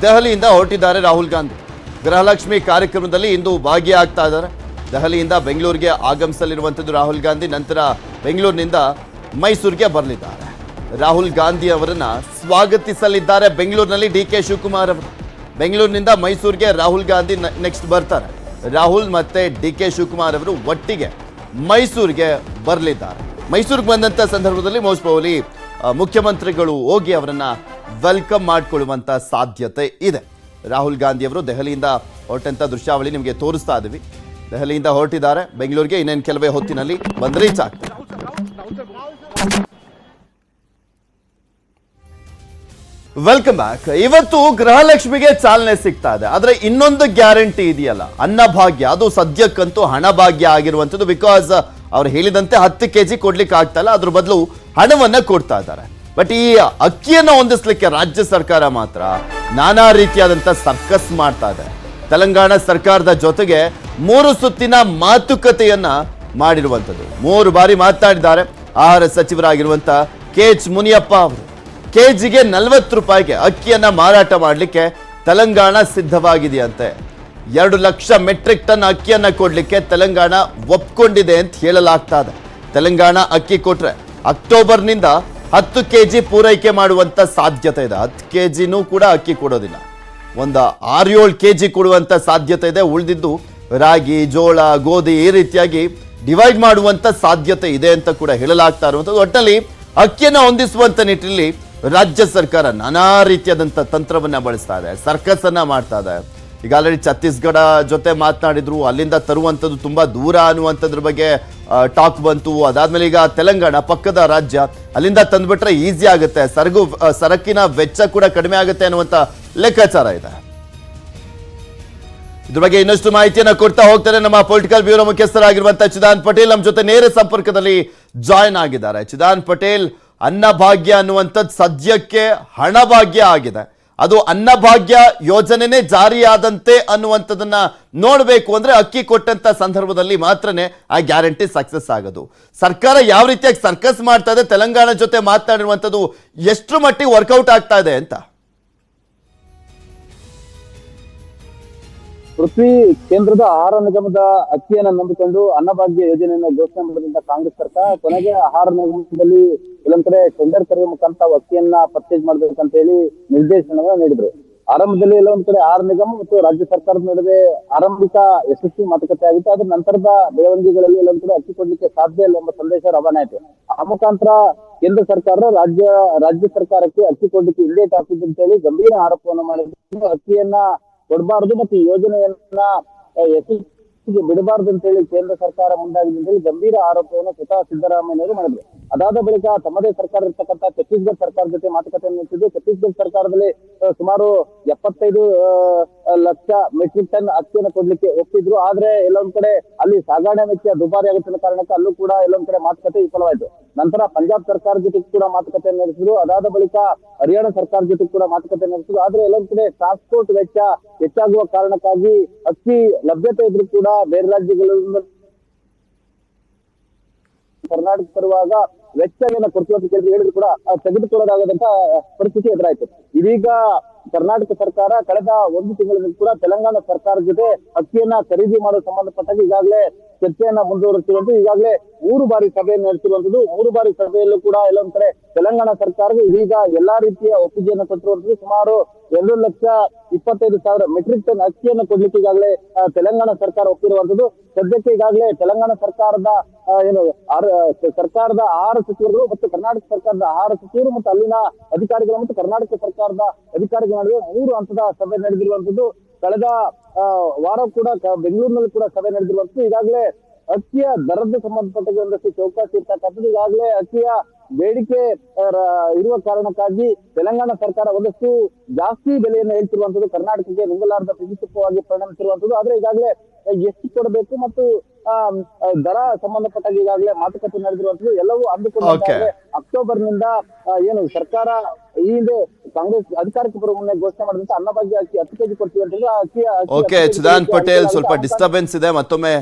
ದೆಹಲಿಯಿಂದ ಹೊರಟಿದ್ದಾರೆ ರಾಹುಲ್ ಗಾಂಧಿ. ಗೃಹಲಕ್ಷ್ಮಿ ಕಾರ್ಯಕ್ರಮದಲ್ಲಿ ಇಂದು ಭಾಗಿಯಾಗ್ತಾ ಇದ್ದಾರೆ. ದೆಹಲಿಯಿಂದ ಬೆಂಗಳೂರಿಗೆ ಆಗಮಿಸಲಿರುವಂಥದ್ದು ರಾಹುಲ್ ಗಾಂಧಿ. ನಂತರ ಬೆಂಗಳೂರಿನಿಂದ ಮೈಸೂರಿಗೆ ಬರಲಿದ್ದಾರೆ. ರಾಹುಲ್ ಗಾಂಧಿ ಅವರನ್ನ ಸ್ವಾಗತಿಸಲಿದ್ದಾರೆ ಬೆಂಗಳೂರಿನಲ್ಲಿ DK ಶಿವಕುಮಾರ್ ಅವರು. ಬೆಂಗಳೂರಿನಿಂದ ಮೈಸೂರಿಗೆ ರಾಹುಲ್ ಗಾಂಧಿ ನೆಕ್ಸ್ಟ್ ಬರ್ತಾರೆ. ರಾಹುಲ್ ಮತ್ತೆ DK ಶಿವಕುಮಾರ್ ಅವರು ಒಟ್ಟಿಗೆ ಮೈಸೂರಿಗೆ ಬರಲಿದ್ದಾರೆ. ಮೈಸೂರಿಗೆ ಬಂದಂತ ಸಂದರ್ಭದಲ್ಲಿ ಮೋಸ್ಟ್ ಪ್ರಾಬಬ್ಲಿ ಮುಖ್ಯಮಂತ್ರಿಗಳು ಹೋಗಿ ಅವರನ್ನ ವೆಲ್ಕಮ್ ಮಾಡಿಕೊಳ್ಳುವಂತ ಸಾಧ್ಯತೆ ಇದೆ. ರಾಹುಲ್ ಗಾಂಧಿ ಅವರು ದೆಹಲಿಯಿಂದ ಹೊರಟಂತ ದೃಶ್ಯಾವಳಿ ನಿಮಗೆ ತೋರಿಸ್ತಾ ಇದ್ದೀವಿ. ದೆಹಲಿಯಿಂದ ಹೊರಟಿದ್ದಾರೆ ಬೆಂಗಳೂರಿಗೆ. ಇನ್ನೇನು ಕೆಲವೇ ಹೊತ್ತಿನಲ್ಲಿ ಬಂದು ರೀಚ್ ಆಗ್ತಾರೆ. Welcome back. ಇವತ್ತು ಗೃಹಲಕ್ಷ್ಮಿಗೆ ಚಾಲನೆ ಸಿಗ್ತಾ ಇದೆ. ಆದ್ರೆ ಇನ್ನೊಂದು ಗ್ಯಾರಂಟಿ ಇದೆಯಲ್ಲ, ಅನ್ನಭಾಗ್ಯ, ಅದು ಸದ್ಯಕ್ಕಂತೂ ಹಣಭಾಗ್ಯ ಆಗಿರುವಂಥದ್ದು. ಬಿಕಾಸ್ ಅವ್ರು ಹೇಳಿದಂತೆ 10 kg ಕೊಡ್ಲಿಕ್ಕೆ ಆಗ್ತಾ ಇಲ್ಲ, ಅದ್ರ ಬದಲು ಹಣವನ್ನ ಕೊಡ್ತಾ ಇದ್ದಾರೆ. ಬಟ್ ಈ ಅಕ್ಕಿಯನ್ನು ಹೊಂದಿಸ್ಲಿಕ್ಕೆ ರಾಜ್ಯ ಸರ್ಕಾರ ಮಾತ್ರ ನಾನಾ ರೀತಿಯಾದಂತ ಸರ್ಕಸ್ ಮಾಡ್ತಾ ಇದೆ. ತೆಲಂಗಾಣ ಸರ್ಕಾರದ ಜೊತೆಗೆ 3 ಸುತ್ತಿನ ಮಾತುಕತೆಯನ್ನ ಮಾಡಿರುವಂಥದ್ದು. 3 ಬಾರಿ ಮಾತನಾಡಿದ್ದಾರೆ ಆಹಾರ ಸಚಿವರಾಗಿರುವಂತ KH ಮುನಿಯಪ್ಪ ಅವರು. ಕೆಜಿಗೆ 40 ರೂಪಾಯಿಗೆ ಅಕ್ಕಿಯನ್ನ ಮಾರಾಟ ಮಾಡಲಿಕ್ಕೆ ತೆಲಂಗಾಣ ಸಿದ್ಧವಾಗಿದೆಯಂತೆ. 2 ಲಕ್ಷ ಮೆಟ್ರಿಕ್ ಟನ್ ಅಕ್ಕಿಯನ್ನ ಕೊಡ್ಲಿಕ್ಕೆ ತೆಲಂಗಾಣ ಒಪ್ಕೊಂಡಿದೆ ಅಂತ ಹೇಳಲಾಗ್ತಾ ಇದೆ. ತೆಲಂಗಾಣ ಅಕ್ಕಿ ಕೊಟ್ರೆ ಅಕ್ಟೋಬರ್ನಿಂದ 10 kg ಪೂರೈಕೆ ಮಾಡುವಂತ ಸಾಧ್ಯತೆ ಇದೆ. 10 kgನೂ ಕೂಡ ಅಕ್ಕಿ ಕೊಡೋದಿಲ್ಲ, ಒಂದು 6-7 kg ಕೊಡುವಂತ ಸಾಧ್ಯತೆ ಇದೆ. ಉಳಿದಿದ್ದು ರಾಗಿ, ಜೋಳ, ಗೋಧಿ ಈ ರೀತಿಯಾಗಿ ಡಿವೈಡ್ ಮಾಡುವಂತ ಸಾಧ್ಯತೆ ಇದೆ ಅಂತ ಕೂಡ ಹೇಳಲಾಗ್ತಾ ಇರುವಂತದ್ದು. ಒಟ್ಟಿನಲ್ಲಿ ಅಕ್ಕಿಯನ್ನು ಹೊಂದಿಸುವಂತ ನಿಟ್ಟಿನಲ್ಲಿ ರಾಜ್ಯ ಸರ್ಕಾರ ನಾನಾ ರೀತಿಯಾದಂಥ ತಂತ್ರವನ್ನ ಬಳಸ್ತಾ ಇದೆ, ಸರ್ಕಸ್ ಅನ್ನ ಮಾಡ್ತಾ ಇದೆ. ಈಗ ಆಲ್ರೆಡಿ ಛತ್ತೀಸ್ಗಢ ಜೊತೆ ಮಾತನಾಡಿದ್ರು, ಅಲ್ಲಿಂದ ತರುವಂಥದ್ದು ತುಂಬಾ ದೂರ ಅನ್ನುವಂಥದ್ರ ಬಗ್ಗೆ ಟಾಕ್ ಬಂತು. ಅದಾದ್ಮೇಲೆ ಈಗ ತೆಲಂಗಾಣ ಪಕ್ಕದ ರಾಜ್ಯ, ಅಲ್ಲಿಂದ ತಂದ್ಬಿಟ್ರೆ ಈಸಿ ಆಗುತ್ತೆ, ಸರಕಿನ ವೆಚ್ಚ ಕೂಡ ಕಡಿಮೆ ಆಗುತ್ತೆ ಅನ್ನುವಂಥ ಲೆಕ್ಕಾಚಾರ ಇದೆ. ಇದ್ರ ಬಗ್ಗೆ ಇನ್ನಷ್ಟು ಮಾಹಿತಿಯನ್ನ ಕೊಡ್ತಾ ಹೋಗ್ತಾರೆ ನಮ್ಮ ಪೊಲಿಟಿಕಲ್ ಬ್ಯೂರೋ ಮುಖ್ಯಸ್ಥರಾಗಿರುವಂತಹ ಚಿದಾನ್ ಪಟೇಲ್ ನಮ್ಮ ಜೊತೆ ನೇರ ಸಂಪರ್ಕದಲ್ಲಿ ಜಾಯ್ನ್ ಆಗಿದ್ದಾರೆ. ಚಿದಾನ್ ಪಟೇಲ್, ಅನ್ನಭಾಗ್ಯ ಅನ್ನುವಂಥದ್ದು ಸದ್ಯಕ್ಕೆ ಹಣಭಾಗ್ಯ ಆಗಿದೆ, ಅದು ಅನ್ನಭಾಗ್ಯ ಯೋಜನೆನೇ ಜಾರಿಯಾದಂತೆ ಅನ್ನುವಂಥದ್ದನ್ನ ನೋಡಬೇಕು ಅಂದ್ರೆ ಅಕ್ಕಿ ಕೊಟ್ಟಂತ ಸಂದರ್ಭದಲ್ಲಿ ಮಾತ್ರನೇ ಆ ಗ್ಯಾರಂಟಿ ಸಕ್ಸಸ್ ಆಗೋದು. ಸರ್ಕಾರ ಯಾವ ರೀತಿಯಾಗಿ ಸರ್ಕಸ್ ಮಾಡ್ತಾ ಇದೆ, ತೆಲಂಗಾಣ ಜೊತೆ ಮಾತನಾಡಿರುವಂಥದ್ದು ಎಷ್ಟು ಮಟ್ಟಿಗೆ ವರ್ಕೌಟ್ ಆಗ್ತಾ ಇದೆ ಅಂತ? ಪೃಥ್ವಿ, ಕೇಂದ್ರದ ಆಹಾರ ನಿಗಮದ ಅಕ್ಕಿಯನ್ನು ನಂಬಿಕೊಂಡು ಅನ್ನಭಾಗ್ಯ ಯೋಜನೆಯನ್ನು ಘೋಷಣೆ ಮಾಡಿದಂತ ಕಾಂಗ್ರೆಸ್ ಸರ್ಕಾರ ಕೊನೆಗೆ ಆಹಾರ ನಿಗಮದಲ್ಲಿ ಕೆಲವೊಂದ್ ಕಡೆ ಟೆಂಡರ್ ಕರೆಯುವ ಮುಖಾಂತರ ಅಕ್ಕಿಯನ್ನ ಪರ್ಚೇಸ್ ಮಾಡ್ಬೇಕಂತ ಹೇಳಿ ನಿರ್ದೇಶನವನ್ನ ನೀಡಿದ್ರು. ಆರಂಭದಲ್ಲಿ ಎಲ್ಲೊಂದ್ ಕಡೆ ಆಹಾರ ನಿಗಮ ಮತ್ತು ರಾಜ್ಯ ಸರ್ಕಾರದ ನಡುವೆ ಆರಂಭಿಕ ಯಶಸ್ವಿ ಮಾತುಕತೆ ಆಗಿತ್ತು. ಅದ್ರ ನಂತರದ ಬೆಳವಣಿಗೆಗಳಲ್ಲಿ ಎಲ್ಲೊಂದ್ ಕಡೆ ಅಕ್ಕಿ ಕೊಡ್ಲಿಕ್ಕೆ ಸಾಧ್ಯ ಇಲ್ಲ ಎಂಬ ಸಂದೇಶ ರವಾನೆ ಆಯ್ತು. ಆ ಮುಖಾಂತರ ಕೇಂದ್ರ ಸರ್ಕಾರ ರಾಜ್ಯ ಸರ್ಕಾರಕ್ಕೆ ಅಕ್ಕಿ ಕೊಡ್ಲಿಕ್ಕೆ ಹಿಂದೇಟ್ ಹಾಕಿದ್ದು ಅಂತ ಹೇಳಿ ಗಂಭೀರ ಆರೋಪವನ್ನು ಮಾಡಿದ್ರು. ಅಕ್ಕಿಯನ್ನ ಕೊಡಬಾರದು ಮತ್ತು ಈ ಯೋಜನೆಯನ್ನ ಯಶಸ್ಸಿಗೆ ಬಿಡಬಾರದು ಅಂತ ಹೇಳಿ ಕೇಂದ್ರ ಸರ್ಕಾರ ಮುಂದಾಗಿದೆ ಅಂತ ಹೇಳಿ ಗಂಭೀರ ಆರೋಪವನ್ನು ಸ್ವತಃ ಸಿದ್ದರಾಮಯ್ಯನವರು ಮಾಡಿದ್ರು. ಅದಾದ ಬಳಿಕ ತಮ್ಮದೇ ಸರ್ಕಾರ ಇರ್ತಕ್ಕಂಥ ಛತ್ತೀಸ್ಗಢ ಸರ್ಕಾರ ಜೊತೆ ಮಾತುಕತೆಯನ್ನು ನಡೆಸಿದ್ದು. ಛತ್ತೀಸ್ಗಢ ಸರ್ಕಾರದಲ್ಲಿ ಸುಮಾರು 75 ಲಕ್ಷ ಮೆಟ್ರಿಕ್ ಟನ್ ಅಕ್ಕಿಯನ್ನು ಕೊಡ್ಲಿಕ್ಕೆ ಒಪ್ಪಿದ್ರು. ಆದ್ರೆ ಎಲ್ಲೊಂದ್ ಕಡೆ ಅಲ್ಲಿ ಸಾಗಣೆ ವೆಚ್ಚ ದುಬಾರಿ ಆಗುತ್ತಿರುವ ಕಾರಣಕ್ಕೆ ಅಲ್ಲೂ ಕೂಡ ಎಲ್ಲೊಂದ್ ಕಡೆ ಮಾತುಕತೆ ವಿಫಲವಾಯಿತು. ನಂತರ ಪಂಜಾಬ್ ಸರ್ಕಾರ ಜೊತೆ ಕೂಡ ಮಾತುಕತೆ ನಡೆಸಿದ್ರು. ಅದಾದ ಬಳಿಕ ಹರಿಯಾಣ ಸರ್ಕಾರ ಜೊತೆ ಕೂಡ ಮಾತುಕತೆ ನಡೆಸಿದ್ರು. ಆದ್ರೆ ಎಲ್ಲೊಂದ್ ಕಡೆ ಟ್ರಾನ್ಸ್ಪೋರ್ಟ್ ವೆಚ್ಚ ಹೆಚ್ಚಾಗುವ ಕಾರಣಕ್ಕಾಗಿ ಅಕ್ಕಿ ಲಭ್ಯತೆ ಇದ್ರೂ ಕೂಡ ಬೇರೆ ರಾಜ್ಯಗಳಿಂದ ಕರ್ನಾಟಕ ತರುವಾಗ ವೆಚ್ಚವನ್ನು ಕೊಡ್ತೀವಿ ಅಂತ ಹೇಳಿದ್ರು ಕೂಡ ತೆಗೆದುಕೊಳ್ಳೋದಾಗದಂತ ಪರಿಸ್ಥಿತಿ ಎದುರಾಯ್ತು. ಇದೀಗ ಕರ್ನಾಟಕ ಸರ್ಕಾರ ಕಳೆದ 1 ತಿಂಗಳಿಂದ ಕೂಡ ತೆಲಂಗಾಣ ಸರ್ಕಾರ ಜೊತೆ ಅಕ್ಕಿಯನ್ನ ಖರೀದಿ ಮಾಡೋ ಸಂಬಂಧಪಟ್ಟಾಗ ಈಗಾಗಲೇ ಚರ್ಚೆಯನ್ನ ಮುಂದುವರಿಸಿರುವಂತದ್ದು. ಈಗಾಗಲೇ 3 ಬಾರಿ ಸಭೆಯನ್ನು ನಡೆಸಿರುವಂತದ್ದು. 3 ಬಾರಿ ಸಭೆಯಲ್ಲೂ ಕೂಡ ಎಲ್ಲೊಂದ್ ಕಡೆ ತೆಲಂಗಾಣ ಸರ್ಕಾರಕ್ಕೆ ಇದೀಗ ಎಲ್ಲಾ ರೀತಿಯ ಒಪ್ಪಿಗೆಯನ್ನು ಕೊಟ್ಟಿರುವಂತದ್ದು. ಸುಮಾರು 2,25,000 ಮೆಟ್ರಿಕ್ ಟನ್ ಅಕ್ಕಿಯನ್ನು ಕೊಡ್ಲಿಕ್ಕೆ ಈಗಾಗಲೇ ತೆಲಂಗಾಣ ಸರ್ಕಾರ ಒಪ್ಪಿರುವಂತದ್ದು. ಸದ್ಯಕ್ಕೆ ಈಗಾಗಲೇ ತೆಲಂಗಾಣ ಸರ್ಕಾರದ ಸರ್ಕಾರದ ಆಹಾರ ಸಚಿವರು ಮತ್ತು ಕರ್ನಾಟಕ ಸರ್ಕಾರದ ಆಹಾರ ಸಚಿವರು ಮತ್ತು ಅಲ್ಲಿನ ಅಧಿಕಾರಿಗಳು ಮತ್ತು ಕರ್ನಾಟಕ ಸರ್ಕಾರದ ಅಧಿಕಾರಿಗಳ ನಡುವೆ 3 ಹಂತದ ಸಭೆ ನಡೆದಿರುವಂತದ್ದು. ಕಳೆದ ವಾರ ಕೂಡ ಬೆಂಗಳೂರಿನಲ್ಲಿ ಕೂಡ ಸಭೆ ನಡೆದಿರುವಂತದ್ದು. ಈಗಾಗಲೇ ಅಕ್ಕಿಯ ದರದ ಸಂಬಂಧಪಟ್ಟ ಒಂದಷ್ಟು ಚೌಕಾಸಿ ಇರ್ತಕ್ಕಂಥದ್ದು. ಈಗಾಗಲೇ ಅಕ್ಕಿಯ ಬೇಡಿಕೆ ಇರುವ ಕಾರಣಕ್ಕಾಗಿ ತೆಲಂಗಾಣ ಸರ್ಕಾರ ಒಂದಷ್ಟು ಜಾಸ್ತಿ ಬೆಲೆಯನ್ನು ಹೇಳ್ತಿರುವಂತದ್ದು ಕರ್ನಾಟಕಕ್ಕೆ ನುಂಗಲಾರದ ಪ್ರತಿಷ್ಠಿತವಾಗಿ ಪರಿಣಮಿಸಿರುವಂತದ್ದು. ಆದ್ರೆ ಈಗಾಗಲೇ ಎಷ್ಟು ಕೊಡಬೇಕು ಮತ್ತು ದರ ಸಂಬಂಧಪಟ್ಟಾಗ ಈಗಾಗಲೇ ಮಾತುಕತೆ ನಡೆದಿರುವಂತದ್ದು. ಎಲ್ಲವೂ ಅಂದುಕೊಂಡಾಗ ಅಕ್ಟೋಬರ್ನಿಂದ ಏನು ಸರ್ಕಾರ ಈ ಹಿಂದೆ ಕಾಂಗ್ರೆಸ್ ಅಧಿಕಾರಕ್ಕೆ ಬರುವ ಮುನ್ನ ಘೋಷಣೆ ಮಾಡಿದಂತ ಅನ್ನಭಾಗ್ಯ ಅಕ್ಕಿ 10 ಕೆಜಿ ಕೊಡ್ತೀವಿ ಅಂತ ಓಕೆ, ಚಿದಾನ್ ಪಟೇಲ್, ಸ್ವಲ್ಪ ಡಿಸ್ಟರ್ಬೆನ್ಸ್ ಇದೆ, ಮತ್ತೊಮ್ಮೆ